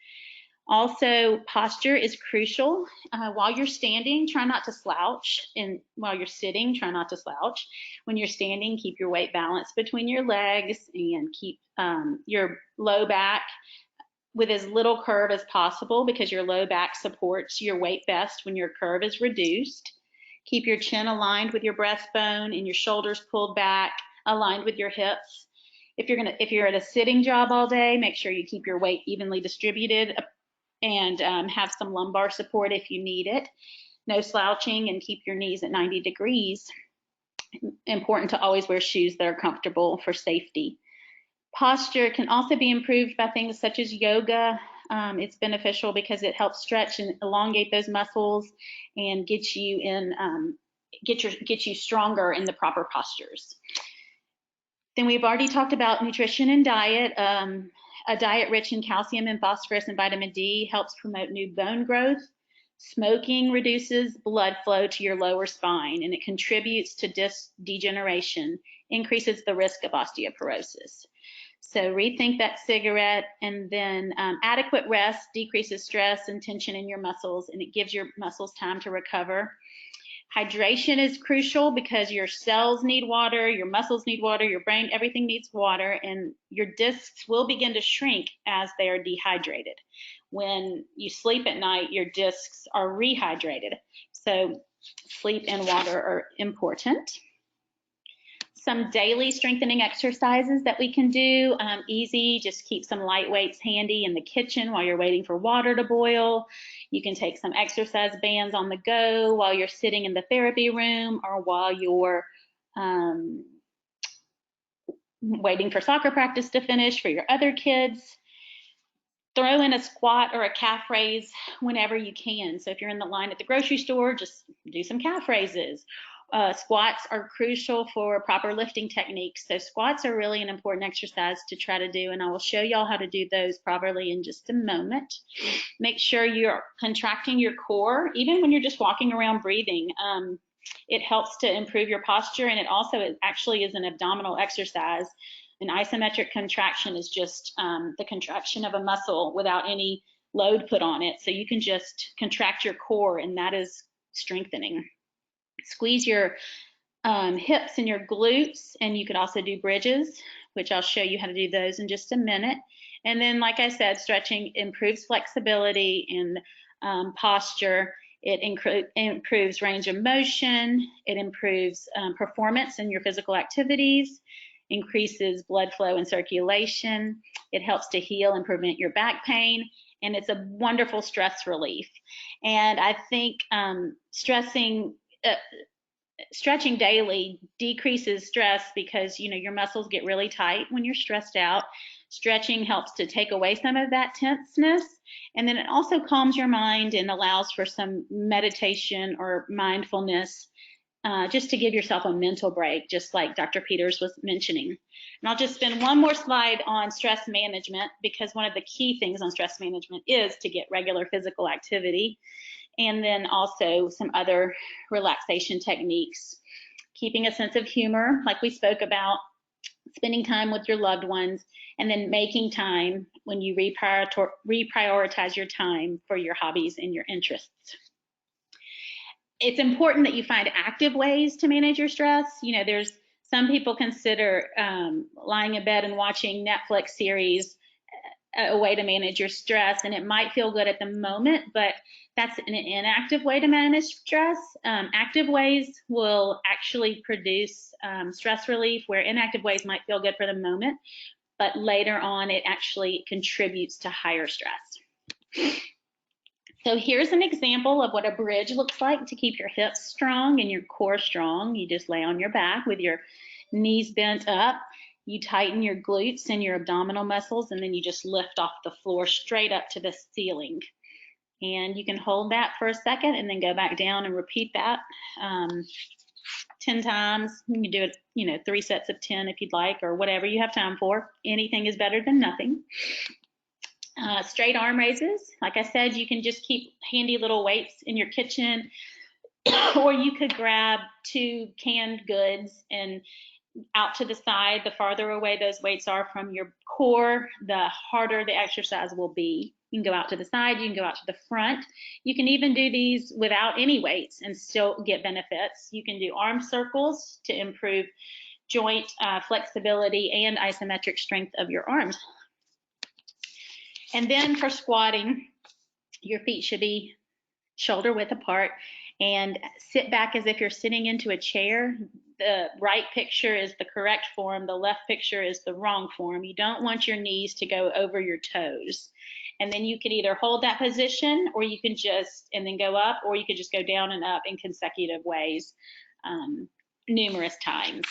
[SPEAKER 3] Also, posture is crucial. While you're standing, try not to slouch. And while you're sitting, try not to slouch. When you're standing, keep your weight balanced between your legs and keep your low back with as little curve as possible, because your low back supports your weight best when your curve is reduced. Keep your chin aligned with your breastbone and your shoulders pulled back, aligned with your hips. If you're at a sitting job all day, make sure you keep your weight evenly distributed and have some lumbar support if you need it. No slouching, and keep your knees at 90 degrees. Important to always wear shoes that are comfortable for safety. Posture can also be improved by things such as yoga. It's beneficial because it helps stretch and elongate those muscles and get you stronger in the proper postures. Then we've already talked about nutrition and diet. A diet rich in calcium and phosphorus and vitamin D helps promote new bone growth. Smoking reduces blood flow to your lower spine, and it contributes to disc degeneration, increases the risk of osteoporosis. So rethink that cigarette. And then adequate rest decreases stress and tension in your muscles, and it gives your muscles time to recover. Hydration is crucial because your cells need water, your muscles need water, your brain, everything needs water, and your discs will begin to shrink as they are dehydrated. When you sleep at night, your discs are rehydrated. So sleep and water are important. Some daily strengthening exercises that we can do, easy, just keep some light weights handy in the kitchen while you're waiting for water to boil. You can take some exercise bands on the go while you're sitting in the therapy room, or while you're waiting for soccer practice to finish for your other kids. Throw in a squat or a calf raise whenever you can. So if you're in the line at the grocery store, just do some calf raises. Squats are crucial for proper lifting techniques. So squats are really an important exercise to try to do, and I will show y'all how to do those properly in just a moment. Make sure you're contracting your core, even when you're just walking around breathing. It helps to improve your posture, and it also actually is an abdominal exercise. An isometric contraction is just the contraction of a muscle without any load put on it. So you can just contract your core, and that is strengthening. Squeeze your hips and your glutes, and you could also do bridges, which I'll show you how to do those in just a minute. And then, like I said, stretching improves flexibility and posture. It improves range of motion. It improves performance in your physical activities, increases blood flow and circulation. It helps to heal and prevent your back pain, and it's a wonderful stress relief. And I think stretching daily decreases stress because your muscles get really tight when you're stressed out. Stretching helps to take away some of that tenseness, and then it also calms your mind and allows for some meditation or mindfulness, just to give yourself a mental break, just like Dr. Peters was mentioning. And I'll just spend one more slide on stress management, because one of the key things on stress management is to get regular physical activity. And then also some other relaxation techniques. Keeping a sense of humor, like we spoke about, spending time with your loved ones, and then making time when you reprioritize your time for your hobbies and your interests. It's important that you find active ways to manage your stress. There's some people consider lying in bed and watching Netflix series a way to manage your stress, and it might feel good at the moment, but that's an inactive way to manage stress. Active ways will actually produce stress relief, where inactive ways might feel good for the moment, but later on it actually contributes to higher stress. So here's an example of what a bridge looks like to keep your hips strong and your core strong. You just lay on your back with your knees bent up. You tighten your glutes and your abdominal muscles, and then you just lift off the floor straight up to the ceiling. And you can hold that for a second and then go back down and repeat that 10 times. You can do it, 3 sets of 10 if you'd like, or whatever you have time for. Anything is better than nothing. Straight arm raises. Like I said, you can just keep handy little weights in your kitchen, or you could grab 2 canned goods and out to the side. The farther away those weights are from your core, the harder the exercise will be. You can go out to the side, you can go out to the front. You can even do these without any weights and still get benefits. You can do arm circles to improve joint flexibility and isometric strength of your arms. And then for squatting, your feet should be shoulder width apart and sit back as if you're sitting into a chair. The right picture is the correct form. The left picture is the wrong form. You don't want your knees to go over your toes. And then you can either hold that position, or you can just, and then go up, or you could just go down and up in consecutive ways, numerous times,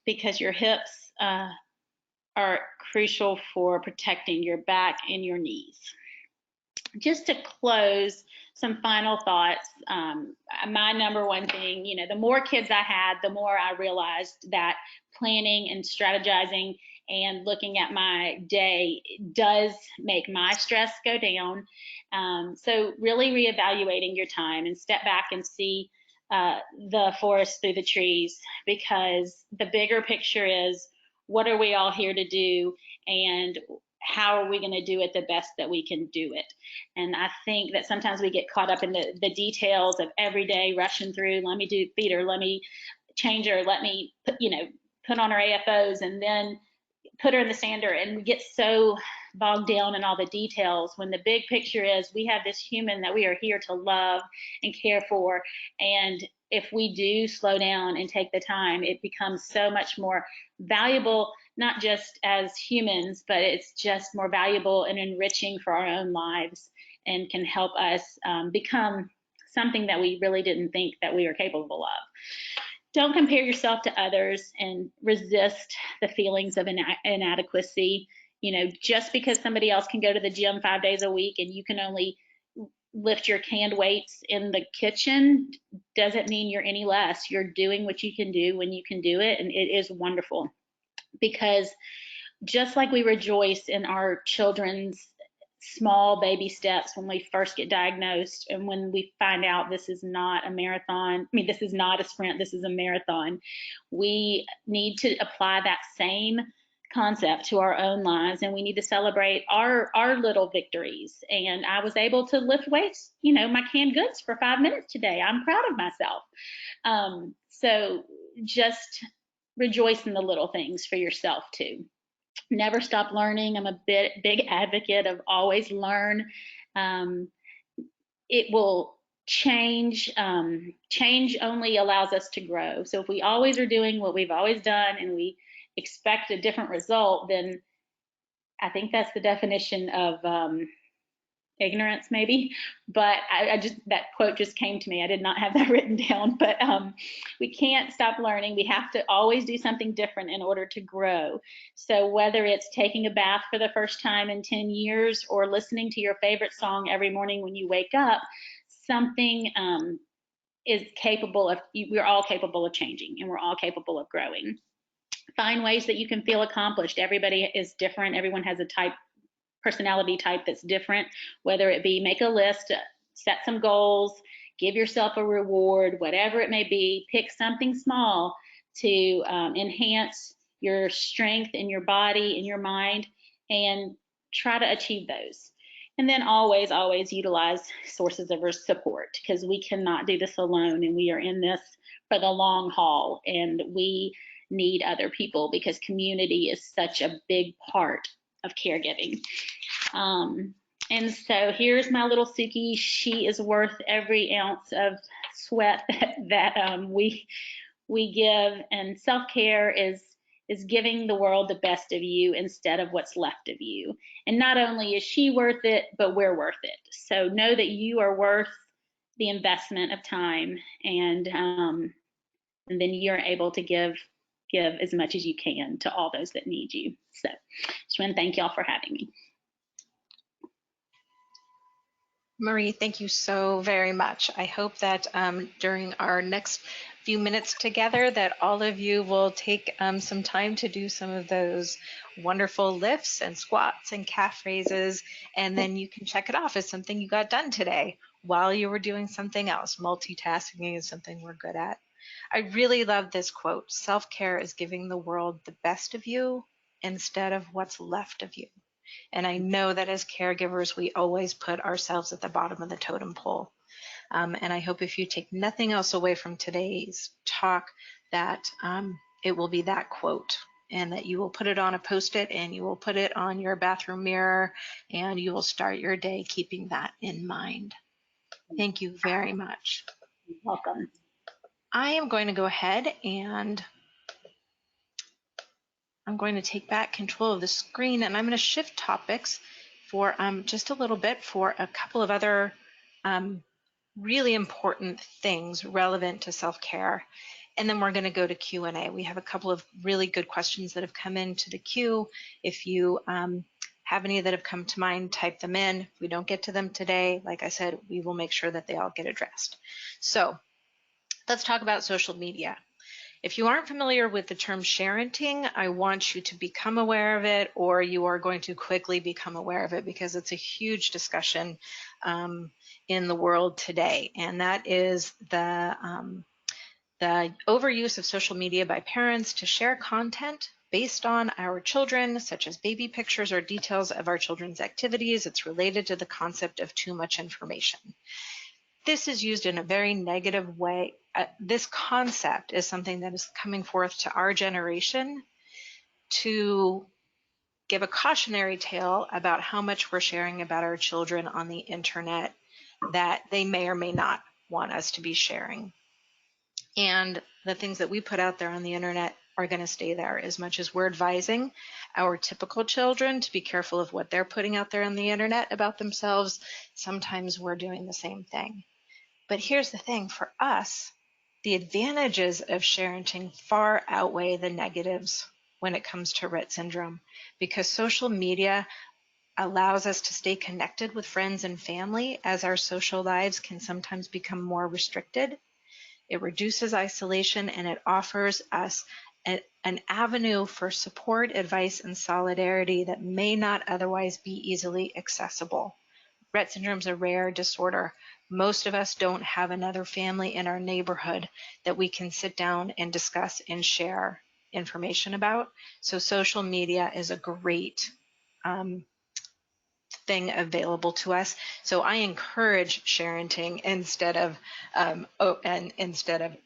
[SPEAKER 3] because your hips are crucial for protecting your back and your knees. Just to close, some final thoughts. My number one thing, the more kids I had, the more I realized that planning and strategizing and looking at my day does make my stress go down. So really reevaluating your time and step back and see the forest through the trees, because the bigger picture is, what are we all here to do, and how are we going to do it the best that we can do it? And I think that sometimes we get caught up in the details of every day rushing through. Let me do feed her, let me change her, let me put on her AFOs, and then put her in the sander, and we get so bogged down in all the details, when the big picture is, we have this human that we are here to love and care for. And if we do slow down and take the time, it becomes so much more valuable, not just as humans, but it's just more valuable and enriching for our own lives, and can help us become something that we really didn't think that we were capable of. Don't compare yourself to others and resist the feelings of inadequacy. Just because somebody else can go to the gym 5 days a week and you can only lift your canned weights in the kitchen doesn't mean you're any less. You're doing what you can do when you can do it, and it is wonderful. Because just like we rejoice in our children's small baby steps when we first get diagnosed, and when we find out this is not a marathon, this is not a sprint, this is a marathon, we need to apply that same concept to our own lives, and we need to celebrate our little victories. And I was able to lift weights, my canned goods for 5 minutes today. I'm proud of myself. So just rejoice in the little things for yourself too. Never stop learning. I'm a big advocate of always learn. It will change. Change only allows us to grow. So if we always are doing what we've always done and we expect a different result, then I think that's the definition of ignorance, maybe. But that quote just came to me. I did not have that written down, but we can't stop learning. We have to always do something different in order to grow. So whether it's taking a bath for the first time in 10 years or listening to your favorite song every morning when you wake up, something is capable of, we're all capable of changing, and we're all capable of growing. Find ways that you can feel accomplished. Everybody is different. Everyone has a personality type that's different, whether it be make a list, set some goals, give yourself a reward, whatever it may be. Pick something small to enhance your strength in your body and your mind, and try to achieve those. And then always, always utilize sources of support, because we cannot do this alone, and we are in this for the long haul, and we need other people, because community is such a big part of caregiving. And so here's my little Suki. She is worth every ounce of sweat that we give, and self-care is giving the world the best of you instead of what's left of you. And not only is she worth it, but we're worth it. So know that you are worth the investment of time, and then you're able to give as much as you can to all those that need you. So just want to thank y'all for having me.
[SPEAKER 1] Marie, thank you so very much. I hope that during our next few minutes together that all of you will take some time to do some of those wonderful lifts and squats and calf raises, and then you can check it off as something you got done today while you were doing something else. Multitasking is something we're good at. I really love this quote: self-care is giving the world the best of you instead of what's left of you. And I know that as caregivers, we always put ourselves at the bottom of the totem pole. And I hope if you take nothing else away from today's talk, that it will be that quote, and that you will put it on a Post-it and you will put it on your bathroom mirror, and you will start your day keeping that in mind. Thank you very much.
[SPEAKER 3] You're welcome.
[SPEAKER 1] I am going to go ahead and I'm going to take back control of the screen, and I'm going to shift topics for just a little bit for a couple of other really important things relevant to self-care. And then we're going to go to Q&A. We have a couple of really good questions that have come into the queue. If you have any that have come to mind, type them in. If we don't get to them today, like I said, we will make sure that they all get addressed. So let's talk about social media. If you aren't familiar with the term sharenting, I want you to become aware of it, or you are going to quickly become aware of it, because it's a huge discussion in the world today. And that is the overuse of social media by parents to share content based on our children, such as baby pictures or details of our children's activities. It's related to the concept of too much information. This is used in a very negative way. This concept is something that is coming forth to our generation to give a cautionary tale about how much we're sharing about our children on the internet that they may or may not want us to be sharing. And the things that we put out there on the internet are going to stay there. As much as we're advising our typical children to be careful of what they're putting out there on the internet about themselves, sometimes we're doing the same thing. But here's the thing, for us, the advantages of sharenting far outweigh the negatives when it comes to Rett syndrome, because social media allows us to stay connected with friends and family as our social lives can sometimes become more restricted. It reduces isolation, and it offers us an avenue for support, advice, and solidarity that may not otherwise be easily accessible. Rett syndrome is a rare disorder. Most of us don't have another family in our neighborhood that we can sit down and discuss and share information about. So social media is a great thing available to us. So I encourage sharenting instead of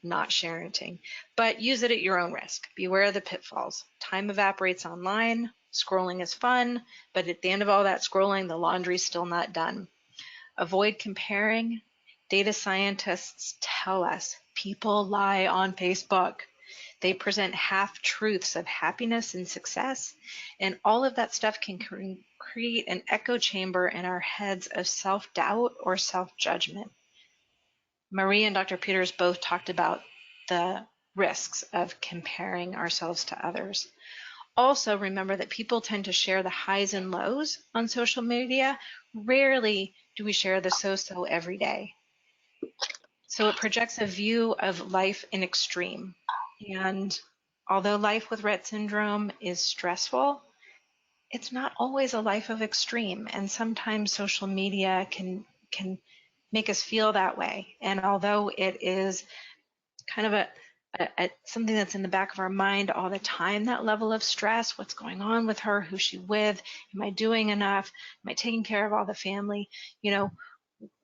[SPEAKER 1] not sharenting, but use it at your own risk. Beware of the pitfalls. Time evaporates online. Scrolling is fun, but at the end of all that scrolling, the laundry's still not done. Avoid comparing. Data scientists tell us people lie on Facebook. They present half-truths of happiness and success, and all of that stuff can create an echo chamber in our heads of self-doubt or self-judgment. Marie and Dr. Peters both talked about the risks of comparing ourselves to others. Also, remember that people tend to share the highs and lows on social media. Rarely do we share the so-so every day. So it projects a view of life in extreme. And although life with Rett syndrome is stressful, it's not always a life of extreme. And sometimes social media can make us feel that way. And although it is kind of something that's in the back of our mind all the time, that level of stress, what's going on with her, who's she with, am I doing enough, am I taking care of all the family,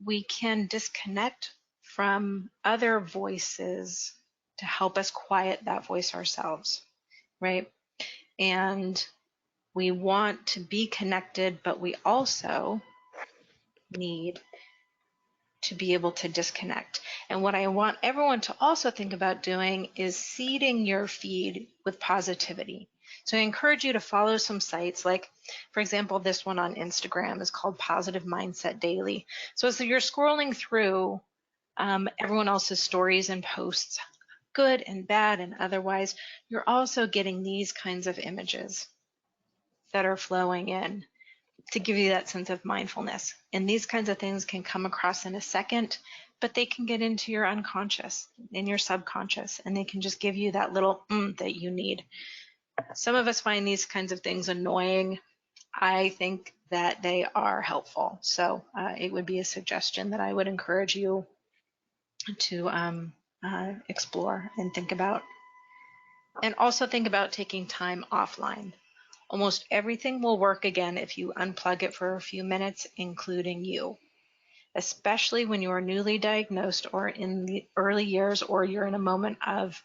[SPEAKER 1] we can disconnect from other voices to help us quiet that voice ourselves, right? And we want to be connected, but we also need to be able to disconnect. And what I want everyone to also think about doing is seeding your feed with positivity. So I encourage you to follow some sites like, for example, this one on Instagram is called Positive Mindset Daily. So as you're scrolling through everyone else's stories and posts, good and bad and otherwise, you're also getting these kinds of images that are flowing in to give you that sense of mindfulness. And these kinds of things can come across in a second, but they can get into your unconscious, in your subconscious, and they can just give you that little that you need. Some of us find these kinds of things annoying. I think that they are helpful. So it would be a suggestion that I would encourage you to explore and think about. And also think about taking time offline. Almost everything will work again if you unplug it for a few minutes, including you, especially when you are newly diagnosed or in the early years, or you're in a moment of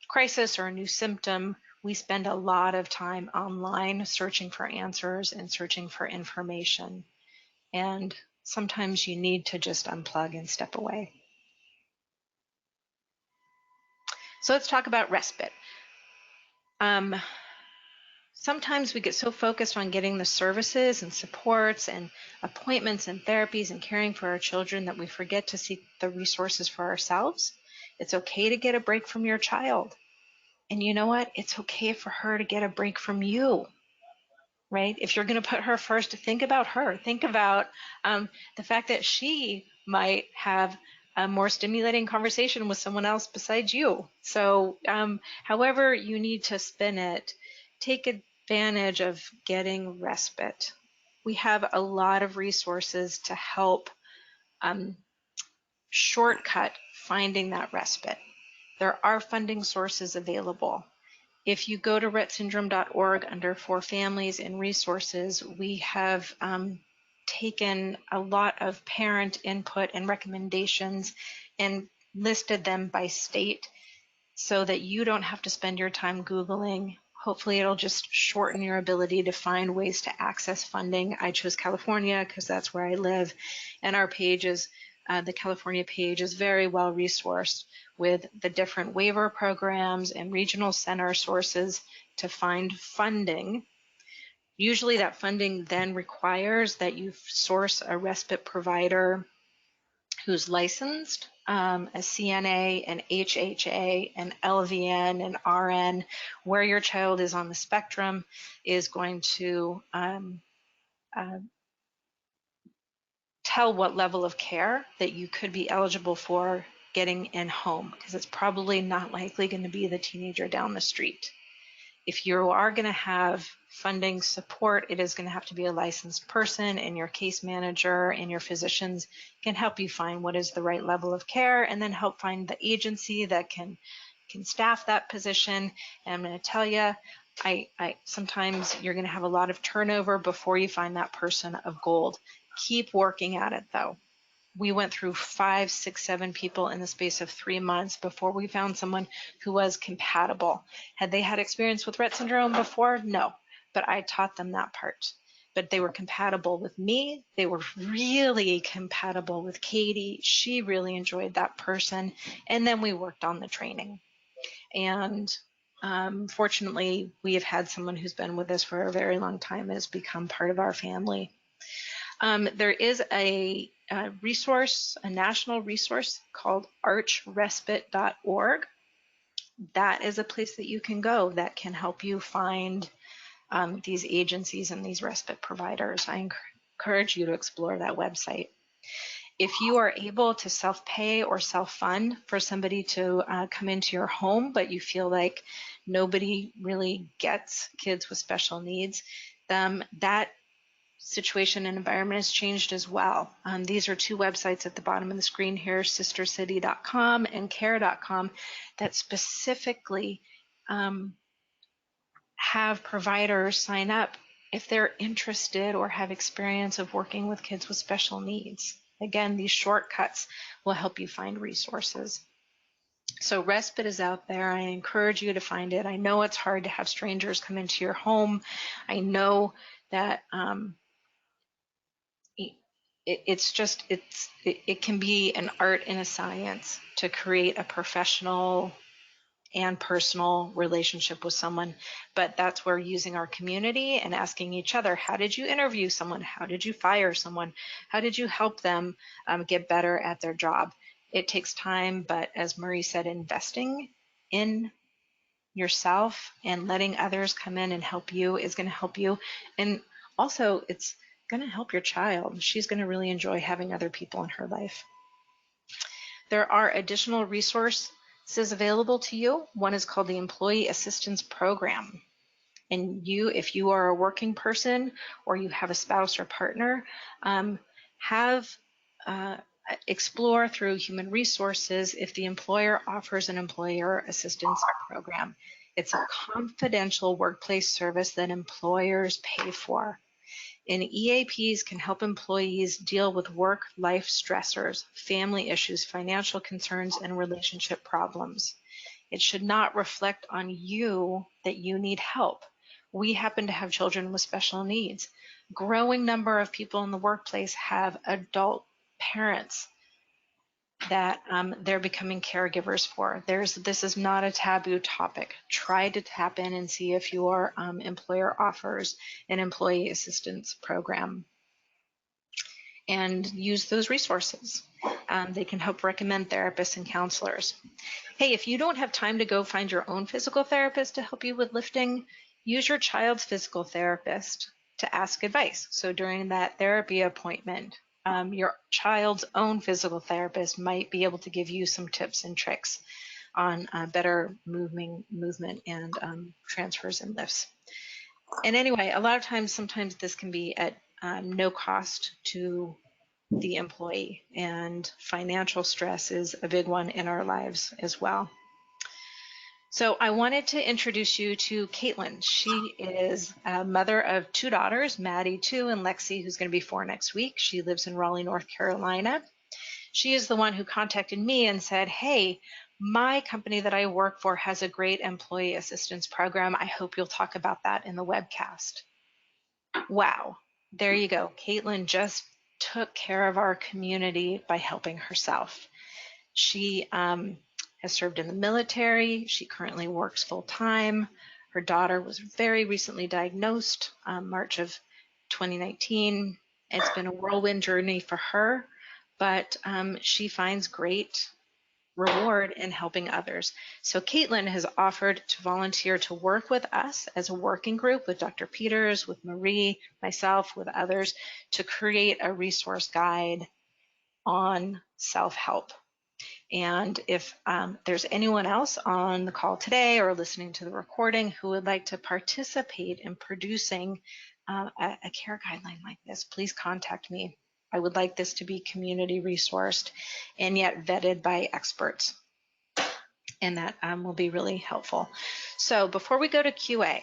[SPEAKER 1] crisis or a new symptom. We spend a lot of time online searching for answers and searching for information. And sometimes you need to just unplug and step away. So let's talk about respite. Sometimes we get so focused on getting the services and supports and appointments and therapies and caring for our children that we forget to seek the resources for ourselves. It's okay to get a break from your child. And you know what? It's okay for her to get a break from you, right? If you're going to put her first, think about her. Think about the fact that she might have a more stimulating conversation with someone else besides you. So however you need to spin it, take advantage of getting respite. We have a lot of resources to help shortcut finding that respite. There are funding sources available. If you go to rettsyndrome.org under For Families and Resources, we have taken a lot of parent input and recommendations and listed them by state so that you don't have to spend your time Googling. Hopefully it'll just shorten your ability to find ways to access funding. I chose California because that's where I live, and our page is, the California page is very well resourced with the different waiver programs and regional center sources to find funding. Usually that funding then requires that you source a respite provider who's licensed, a CNA, an HHA, an LVN, an RN. Where your child is on the spectrum is going to tell what level of care that you could be eligible for getting in home, because it's probably not likely going to be the teenager down the street. If you are going to have funding support, it is going to have to be a licensed person, and your case manager and your physicians can help you find what is the right level of care, and then help find the agency that can staff that position. And I'm going to tell you, sometimes you're going to have a lot of turnover before you find that person of gold. Keep working at it though. We went through 5, 6, 7 people in the space of 3 months before we found someone who was compatible. Had they had experience with Rett syndrome before? No, but I taught them that part. But they were compatible with me. They were really compatible with Katie. She really enjoyed that person. And then we worked on the training. And fortunately, we have had someone who's been with us for a very long time and has become part of our family. There is a resource, a national resource called archrespite.org. That is a place that you can go that can help you find these agencies and these respite providers. I encourage you to explore that website. If you are able to self-pay or self-fund for somebody to come into your home, but you feel like nobody really gets kids with special needs, that situation and environment has changed as well. These are 2 websites at the bottom of the screen here, sistercity.com and care.com, that specifically have providers sign up if they're interested or have experience of working with kids with special needs. Again, these shortcuts will help you find resources. So respite is out there. I encourage you to find it. I know it's hard to have strangers come into your home. I know that it can be an art and a science to create a professional and personal relationship with someone, but that's where using our community and asking each other, how did you interview someone? How did you fire someone? How did you help them get better at their job? It takes time, but as Marie said, investing in yourself and letting others come in and help you is going to help you. And also it's going to help your child. She's going to really enjoy having other people in her life. There are additional resources available to you. One is called the Employee Assistance Program. And if you are a working person or you have a spouse or partner, have explore through human resources if the employer offers an employer assistance program. It's a confidential workplace service that employers pay for. And EAPs can help employees deal with work-life stressors, family issues, financial concerns, and relationship problems. It should not reflect on you that you need help. We happen to have children with special needs. Growing number of people in the workplace have adult parents that they're becoming caregivers for. This is not a taboo topic. Try to tap in and see if your employer offers an employee assistance program and use those resources. They can help recommend therapists and counselors. Hey, if you don't have time to go find your own physical therapist to help you with lifting, use your child's physical therapist to ask advice. So during that therapy appointment, your child's own physical therapist might be able to give you some tips and tricks on better movement and transfers and lifts. And anyway, a lot of times, sometimes this can be at no cost to the employee, and financial stress is a big one in our lives as well. So I wanted to introduce you to Caitlin. She is a mother of 2 daughters, Maddie 2 and Lexi, who's going to be 4 next week. She lives in Raleigh, North Carolina. She is the one who contacted me and said, hey, my company that I work for has a great employee assistance program. I hope you'll talk about that in the webcast. Wow, there you go. Caitlin just took care of our community by helping herself. She has served in the military. She currently works full-time. Her daughter was very recently diagnosed, March of 2019. It's been a whirlwind journey for her, but she finds great reward in helping others. So Caitlin has offered to volunteer to work with us as a working group with Dr. Peters, with Marie, myself, with others, to create a resource guide on self-help. And if there's anyone else on the call today or listening to the recording who would like to participate in producing a care guideline like this, please contact me. I would like this to be community resourced and yet vetted by experts. And that will be really helpful. So before we go to QA,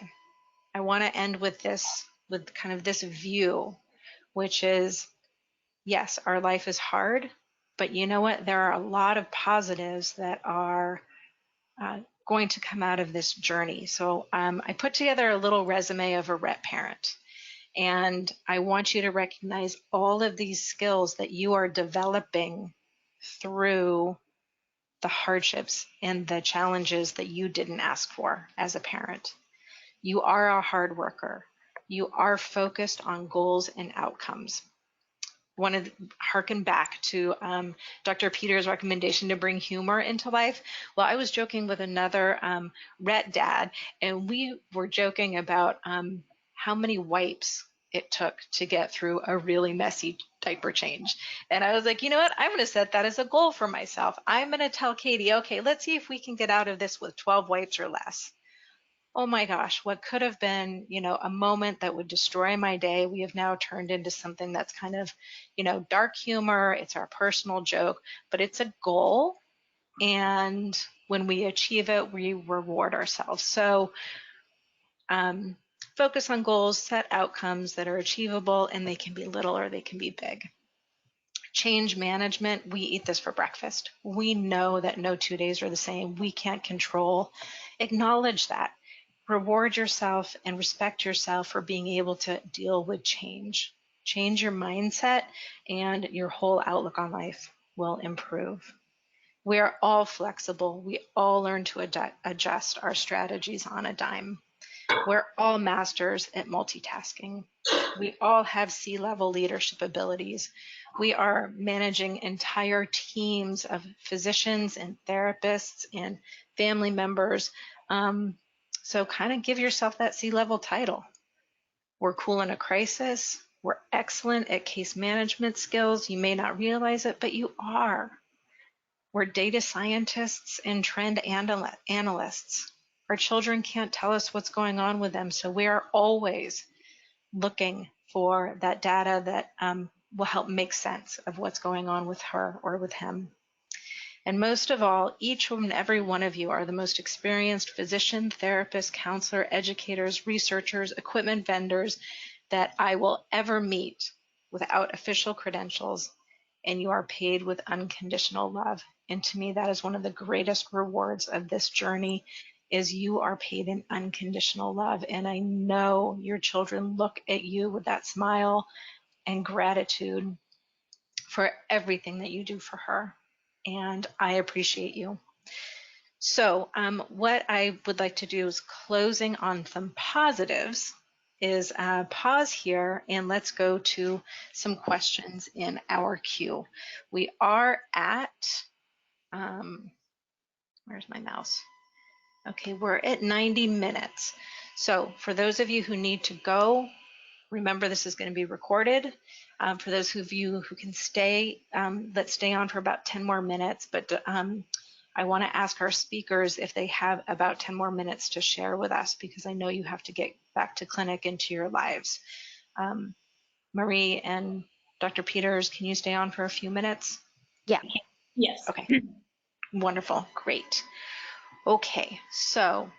[SPEAKER 1] I want to end with this, with kind of this view, which is, yes, our life is hard, but you know what? There are a lot of positives that are going to come out of this journey. So I put together a little resume of a Rett parent, and I want you to recognize all of these skills that you are developing through the hardships and the challenges that you didn't ask for as a parent. You are a hard worker. You are focused on goals and outcomes. Want to harken back to Dr. Peters' recommendation to bring humor into life. Well, I was joking with another Rett dad, and we were joking about how many wipes it took to get through a really messy diaper change. And I was like, you know what? I'm going to set that as a goal for myself. I'm going to tell Katie, okay, let's see if we can get out of this with 12 wipes or less. Oh my gosh, what could have been, you know, a moment that would destroy my day, we have now turned into something that's kind of, you know, dark humor. It's our personal joke, but it's a goal. And when we achieve it, we reward ourselves. So focus on goals, set outcomes that are achievable, and they can be little or they can be big. Change management, we eat this for breakfast. We know that no 2 days are the same. We can't control. Acknowledge that. Reward yourself and respect yourself for being able to deal with change. Change your mindset and your whole outlook on life will improve. We are all flexible. We all learn to adjust our strategies on a dime. We're all masters at multitasking. We all have C-level leadership abilities. We are managing entire teams of physicians and therapists and family members. So kind of give yourself that C-level title. We're cool in a crisis. We're excellent at case management skills. You may not realize it, but you are. We're data scientists and trend analysts. Our children can't tell us what's going on with them, so we are always looking for that data that will help make sense of what's going on with her or with him. And most of all, each and every one of you are the most experienced physician, therapist, counselor, educators, researchers, equipment vendors that I will ever meet without official credentials, and you are paid with unconditional love. And to me, that is one of the greatest rewards of this journey, is you are paid in unconditional love. And I know your children look at you with that smile and gratitude for everything that you do for her. And I appreciate you. So what I would like to do is, closing on some positives, is pause here and let's go to some questions in our queue. We are at, where's my mouse? Okay, we're at 90 minutes. So for those of you who need to go, remember this is going to be recorded. For those of you who can stay, let's stay on for about 10 more minutes, but I want to ask our speakers if they have about 10 more minutes to share with us, because I know you have to get back to clinic and to your lives. Marie and Dr. Peters, can you stay on for a few minutes?
[SPEAKER 2] Yeah.
[SPEAKER 3] Yes.
[SPEAKER 1] Okay, wonderful, great. Okay, so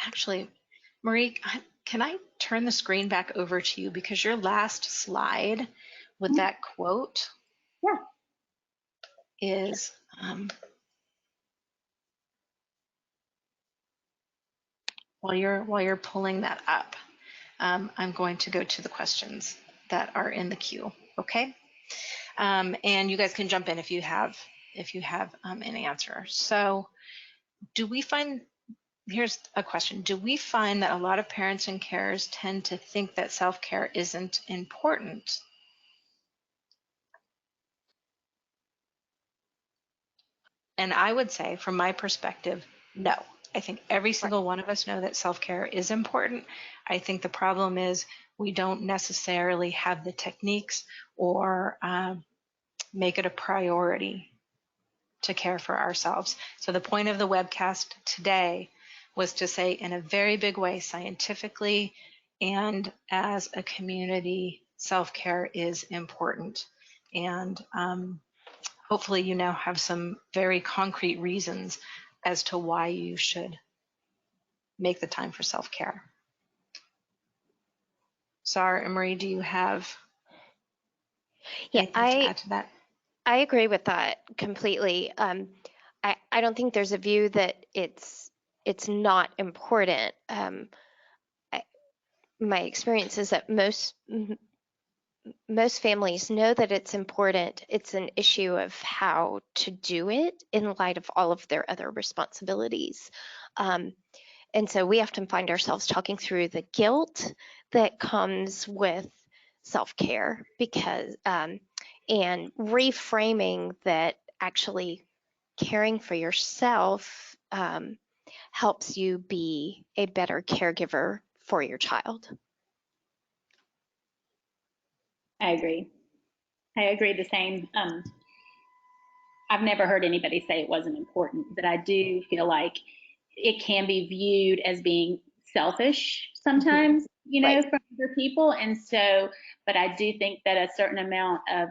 [SPEAKER 1] actually, Marie, can I turn the screen back over to you, because your last slide with that quote is while you're pulling that up, I'm going to go to the questions that are in the queue. Okay, and you guys can jump in if you have an answer. So, do we find? Here's a question. Do we find that a lot of parents and carers tend to think that self-care isn't important? And I would say, from my perspective, no. I think every single one of us know that self-care is important. I think the problem is we don't necessarily have the techniques or make it a priority to care for ourselves. So the point of the webcast today was to say, in a very big way, scientifically and as a community, self-care is important. And hopefully you now have some very concrete reasons as to why you should make the time for self-care. Sarah and Marie, do you have anything to add to that?
[SPEAKER 2] I agree with that completely. I don't think there's a view that it's not important. My experience is that most families know that it's important. It's an issue of how to do it in light of all of their other responsibilities. And so we often find ourselves talking through the guilt that comes with self-care, because and reframing that actually caring for yourself helps you be a better caregiver for your child.
[SPEAKER 3] I agree. I agree the same. I've never heard anybody say it wasn't important, but I do feel like it can be viewed as being selfish sometimes, you know,
[SPEAKER 2] Right.
[SPEAKER 3] from other people. And so, but I do think that a certain amount of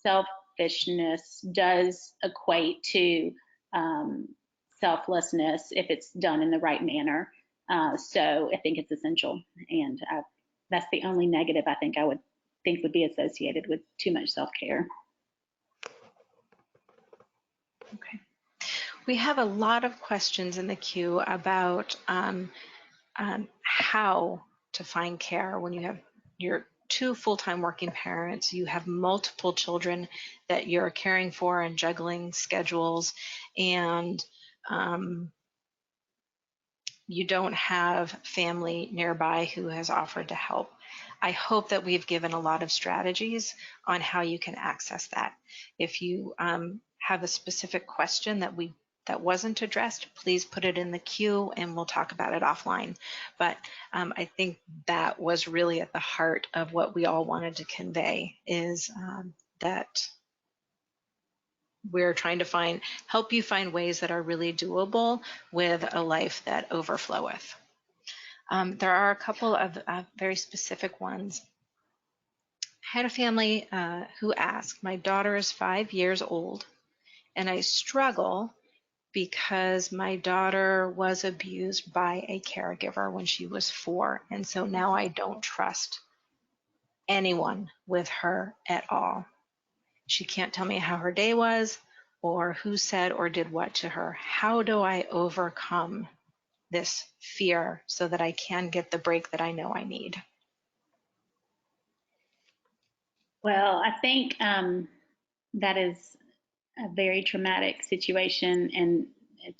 [SPEAKER 3] selfishness does equate to selflessness if it's done in the right manner. So I think it's essential. And that's the only negative I think I would think would be associated with too much self-care.
[SPEAKER 1] Okay. We have a lot of questions in the queue about how to find care when you have your two full-time working parents, you have multiple children that you're caring for and juggling schedules, and you don't have family nearby who has offered to help. I hope that we've given a lot of strategies on how you can access that. If you have a specific question that wasn't addressed, please put it in the queue and we'll talk about it offline. But I think that was really at the heart of what we all wanted to convey, is that we're trying to help you find ways that are really doable with a life that overfloweth. There are a couple of very specific ones. I had a family who asked, my daughter is 5 years old, and I struggle because my daughter was abused by a caregiver when she was 4, and so now I don't trust anyone with her at all. She can't tell me how her day was or who said or did what to her. How do I overcome this fear so that I can get the break that I know I need?
[SPEAKER 3] Well, I think that is a very traumatic situation, and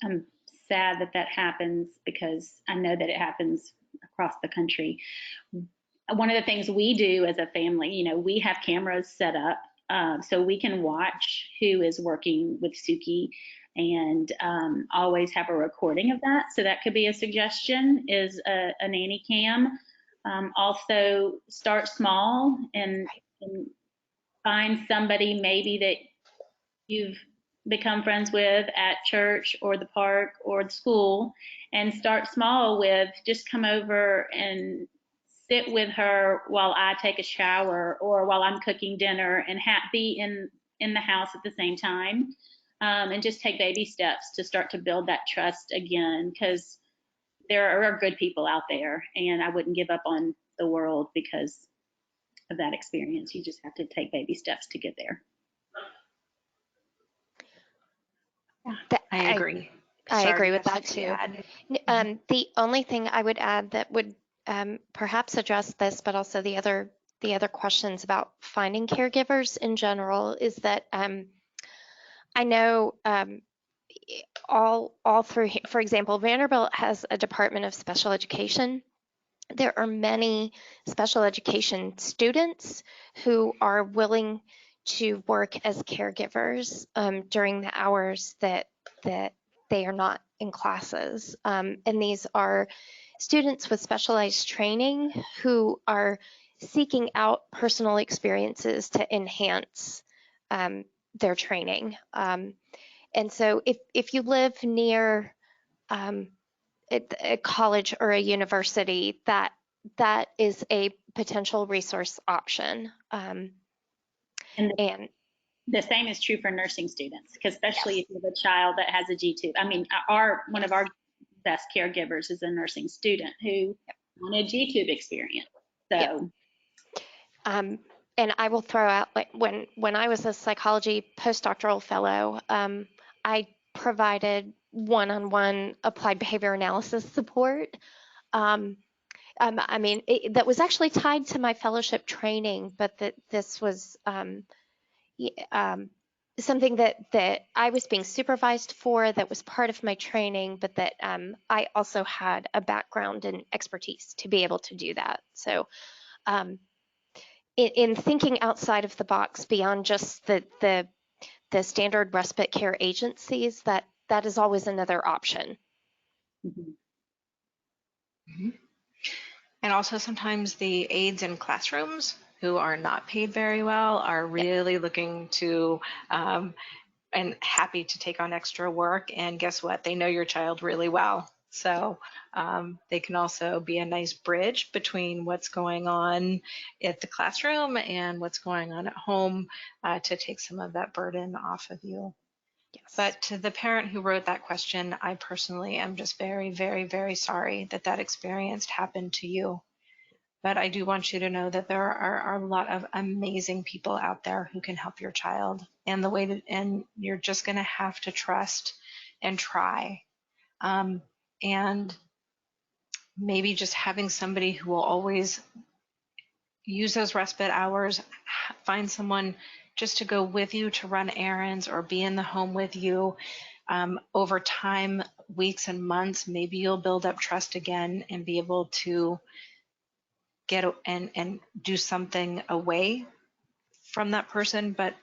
[SPEAKER 3] I'm sad that that happens because I know that it happens across the country. One of the things we do as a family, you know, we have cameras set up so we can watch who is working with Suki, and always have a recording of that. So that could be a suggestion, is a nanny cam. Also start small and find somebody maybe that you've become friends with at church or the park or the school, and start small with just come over and sit with her while I take a shower or while I'm cooking dinner, and be in the house at the same time, and just take baby steps to start to build that trust again, because there are good people out there, and I wouldn't give up on the world because of that experience. You just have to take baby steps to get there.
[SPEAKER 1] I agree.
[SPEAKER 2] I agree with
[SPEAKER 1] Sorry,
[SPEAKER 2] that too. The only thing I would add that would perhaps address this, but also the other questions about finding caregivers in general, is that I know all through, for example, Vanderbilt has a Department of Special Education. There are many special education students who are willing to work as caregivers during the hours that they are not in classes. And these are students with specialized training who are seeking out personal experiences to enhance their training. And so if you live near a college or a university, that is a potential resource option.
[SPEAKER 3] And the same is true for nursing students, because especially if you have a child that has a G-tube. I mean, one of our best caregivers is a nursing student who on a G-tube experience. So,
[SPEAKER 2] and I will throw out, like, when I was a psychology postdoctoral fellow, I provided one-on-one applied behavior analysis support. I mean, that was actually tied to my fellowship training, but that this was something that I was being supervised for, that was part of my training, but that I also had a background and expertise to be able to do that. So in thinking outside of the box beyond just the standard respite care agencies, that is always another option.
[SPEAKER 3] Mm-hmm.
[SPEAKER 1] Mm-hmm. And also sometimes the aides in classrooms who are not paid very well are really looking to and happy to take on extra work. And guess what? They know your child really well. So they can also be a nice bridge between what's going on at the classroom and what's going on at home to take some of that burden off of you. Yes. But to the parent who wrote that question, I personally am just very, very, very sorry that that experience happened to you. But I do want you to know that there are a lot of amazing people out there who can help your child, and and you're just going to have to trust and try. And maybe just having somebody who will always use those respite hours, find someone just to go with you to run errands or be in the home with you. Over time, weeks and months, maybe you'll build up trust again and be able to get and do something away from that person. But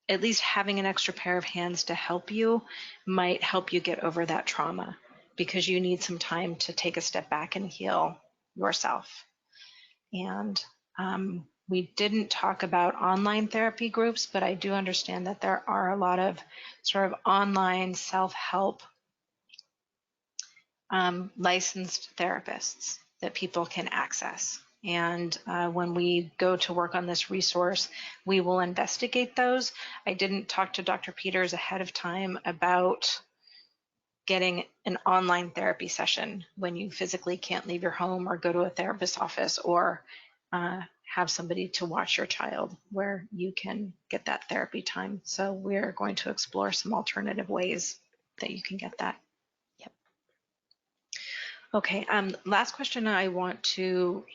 [SPEAKER 1] at least having an extra pair of hands to help you might help you get over that trauma, because you need some time to take a step back and heal yourself. And we didn't talk about online therapy groups, but I do understand that there are a lot of sort of online self-help licensed therapists that people can access. And when we go to work on this resource, we will investigate those. I didn't talk to Dr. Peters ahead of time about getting an online therapy session when you physically can't leave your home or go to a therapist's office, or have somebody to watch your child where you can get that therapy time. So we're going to explore some alternative ways that you can get that.
[SPEAKER 2] Yep.
[SPEAKER 1] Okay, last question I want to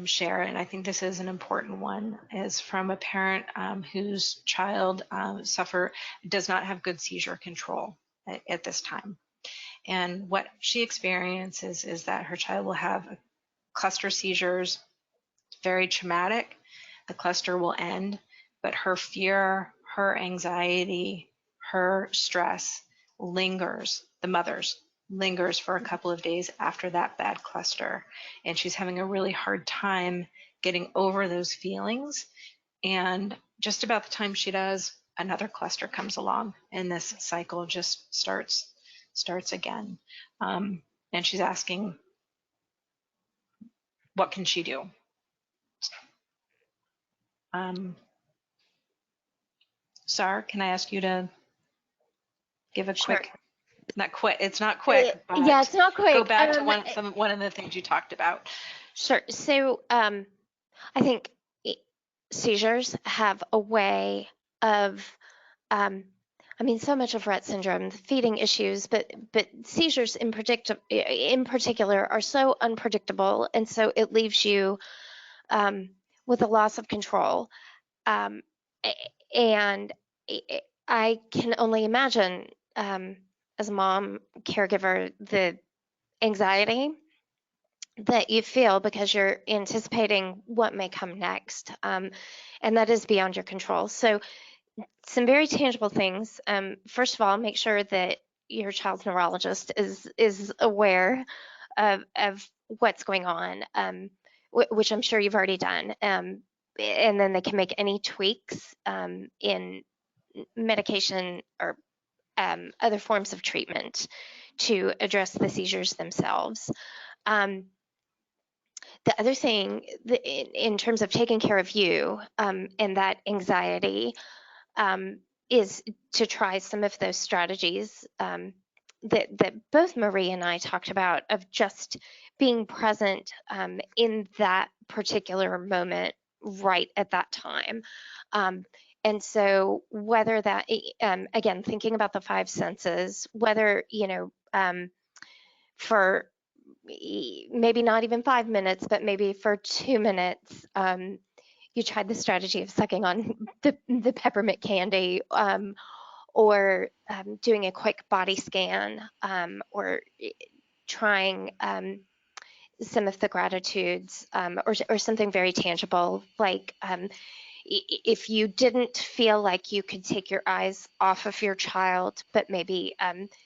[SPEAKER 1] share, and I think this is an important one, is from a parent whose child does not have good seizure control at this time. And what she experiences is that her child will have cluster seizures, very traumatic. The cluster will end, but her fear, her anxiety, her stress lingers, the mother's lingers for a couple of days after that bad cluster. And she's having a really hard time getting over those feelings. And just about the time she does, another cluster comes along, and this cycle just starts again. And she's asking, what can she do? Sar, can I ask you to give a
[SPEAKER 2] Sure.
[SPEAKER 1] quick, not quick, it's not quick, but
[SPEAKER 2] yeah, it's not quick.
[SPEAKER 1] go back to one of the things you talked about.
[SPEAKER 2] Sure. So I think seizures have a way of, so much of Rett syndrome, the feeding issues, but seizures in particular are so unpredictable, and so it leaves you with a loss of control. And I can only imagine, as a mom, caregiver, the anxiety that you feel because you're anticipating what may come next, and that is beyond your control. So some very tangible things. First of all, make sure that your child's neurologist is aware of what's going on, which I'm sure you've already done. And then they can make any tweaks in medication or other forms of treatment to address the seizures themselves. The other thing, in terms of taking care of you and that anxiety, is to try some of those strategies that both Marie and I talked about, of just being present in that particular moment right at that time. And so whether that, again, thinking about the five senses, whether, for maybe not even 5 minutes, but maybe for 2 minutes, you tried the strategy of sucking on the peppermint candy, or doing a quick body scan, or trying some of the gratitudes, or something very tangible, like if you didn't feel like you could take your eyes off of your child, but maybe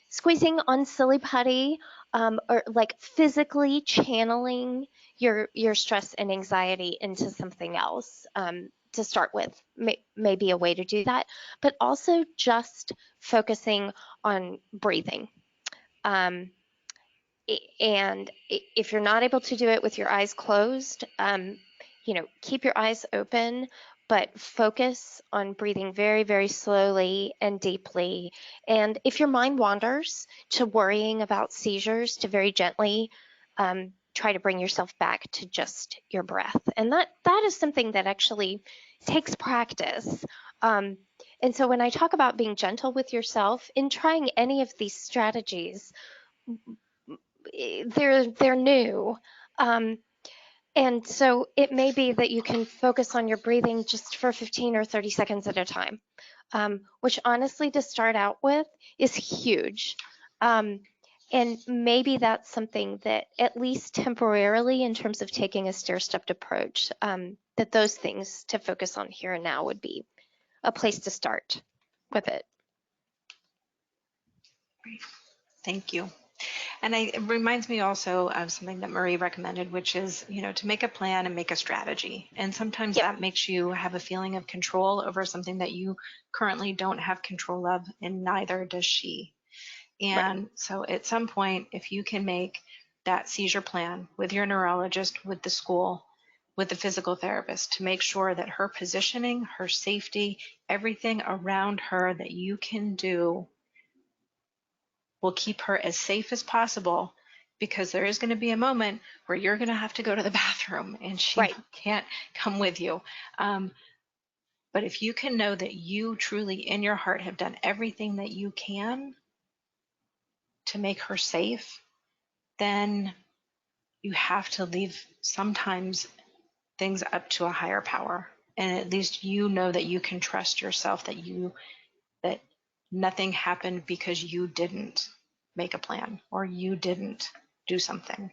[SPEAKER 2] squeezing on silly putty, or like physically channeling your stress and anxiety into something else, to start with, may be a way to do that, but also just focusing on breathing. And if you're not able to do it with your eyes closed, keep your eyes open, but focus on breathing very, very slowly and deeply. And if your mind wanders to worrying about seizures, to very gently try to bring yourself back to just your breath. And that is something that actually takes practice. And so when I talk about being gentle with yourself in trying any of these strategies, they're new. And so it may be that you can focus on your breathing just for 15 or 30 seconds at a time, which honestly, to start out with, is huge. And maybe that's something that, at least temporarily, in terms of taking a stair-stepped approach, that those things to focus on here and now would be a place to start with it.
[SPEAKER 1] Thank you. And it reminds me also of something that Marie recommended, which is, to make a plan and make a strategy. And sometimes that makes you have a feeling of control over something that you currently don't have control of, and neither does she. And so at some point, if you can make that seizure plan with your neurologist, with the school, with the physical therapist, to make sure that her positioning, her safety, everything around her that you can do will keep her as safe as possible, because there is going to be a moment where you're going to have to go to the bathroom and she
[SPEAKER 2] Right.
[SPEAKER 1] can't come with you. But if you can know that you truly in your heart have done everything that you can to make her safe, then you have to leave sometimes things up to a higher power. And at least you know that you can trust yourself, that nothing happened because you didn't make a plan or you didn't do something.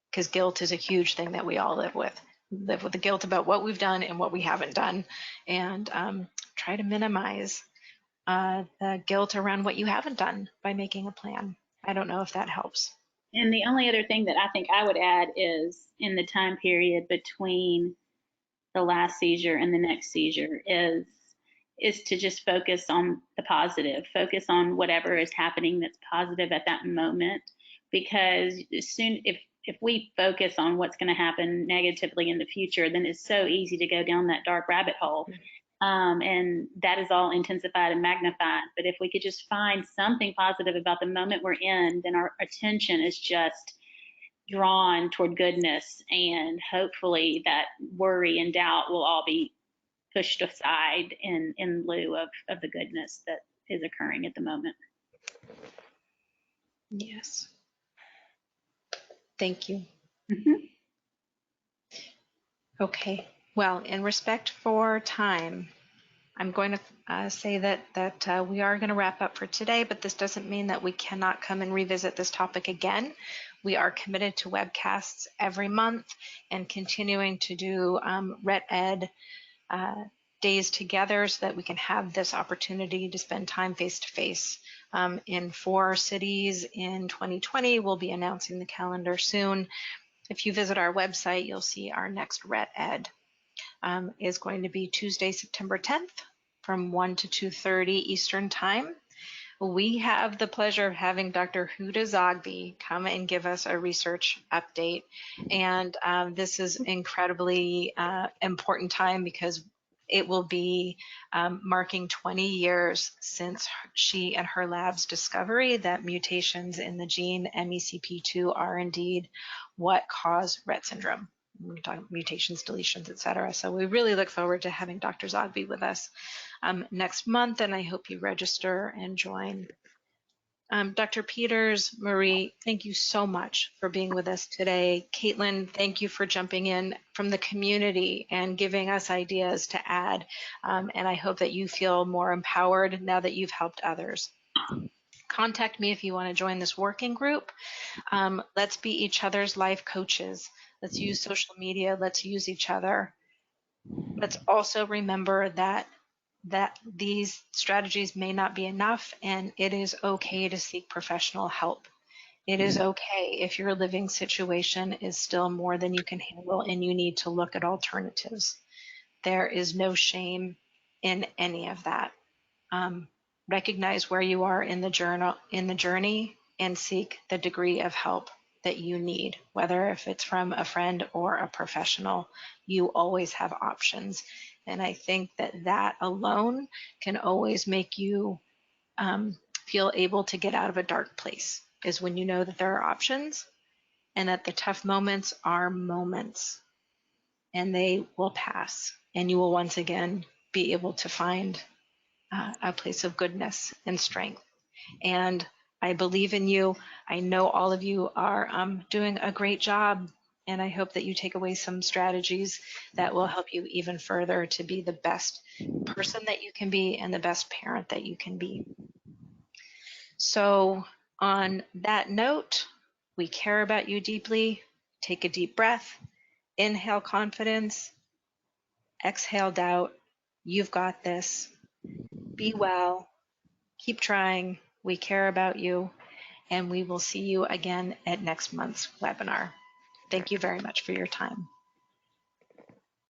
[SPEAKER 1] Because guilt is a huge thing that we all live with. We live with the guilt about what we've done and what we haven't done, and try to minimize the guilt around what you haven't done by making a plan. I don't know if that helps.
[SPEAKER 3] And the only other thing that I think I would add is in the time period between the last seizure and the next seizure is to just focus on the positive, focus on whatever is happening that's positive at that moment. Because soon, if we focus on what's going to happen negatively in the future, then it's so easy to go down that dark rabbit hole. And that is all intensified and magnified. But if we could just find something positive about the moment we're in, then our attention is just drawn toward goodness, and hopefully that worry and doubt will all be pushed aside in lieu of the goodness that is occurring at the moment.
[SPEAKER 1] Yes. Thank you.
[SPEAKER 3] Mm-hmm.
[SPEAKER 1] Okay. Well, in respect for time, I'm going to say that we are going to wrap up for today, but this doesn't mean that we cannot come and revisit this topic again. We are committed to webcasts every month and continuing to do RettEd days together so that we can have this opportunity to spend time face-to-face. In 4 cities in 2020, we'll be announcing the calendar soon. If you visit our website, you'll see our next RettEd is going to be Tuesday, September 10th from 1 to 2:30 Eastern Time. We have the pleasure of having Dr. Huda Zogby come and give us a research update. And this is incredibly important time because it will be marking 20 years since she and her lab's discovery that mutations in the gene MECP2 are indeed what cause Rett syndrome. We're talking mutations, deletions, etc. So we really look forward to having Dr. Zogby with us next month, and I hope you register and join. Dr. Peters, Marie, thank you so much for being with us today. Caitlin, thank you for jumping in from the community and giving us ideas to add. And I hope that you feel more empowered now that you've helped others. Contact me if you want to join this working group. Let's be each other's life coaches. Let's use social media. Let's use each other. Let's also remember that these strategies may not be enough, and it is okay to seek professional help. It is okay if your living situation is still more than you can handle and you need to look at alternatives. There is no shame in any of that. Recognize where you are in the journey and seek the degree of help that you need, whether if it's from a friend or a professional. You always have options. And I think that alone can always make you feel able to get out of a dark place, is when you know that there are options and that the tough moments are moments and they will pass, and you will once again be able to find a place of goodness and strength. And I believe in you. I know all of you are doing a great job, and I hope that you take away some strategies that will help you even further to be the best person that you can be and the best parent that you can be. So on that note, we care about you deeply. Take a deep breath. Inhale confidence. Exhale doubt. You've got this. Be well. Keep trying. We care about you. And we will see you again at next month's webinar. Thank you very much for your time.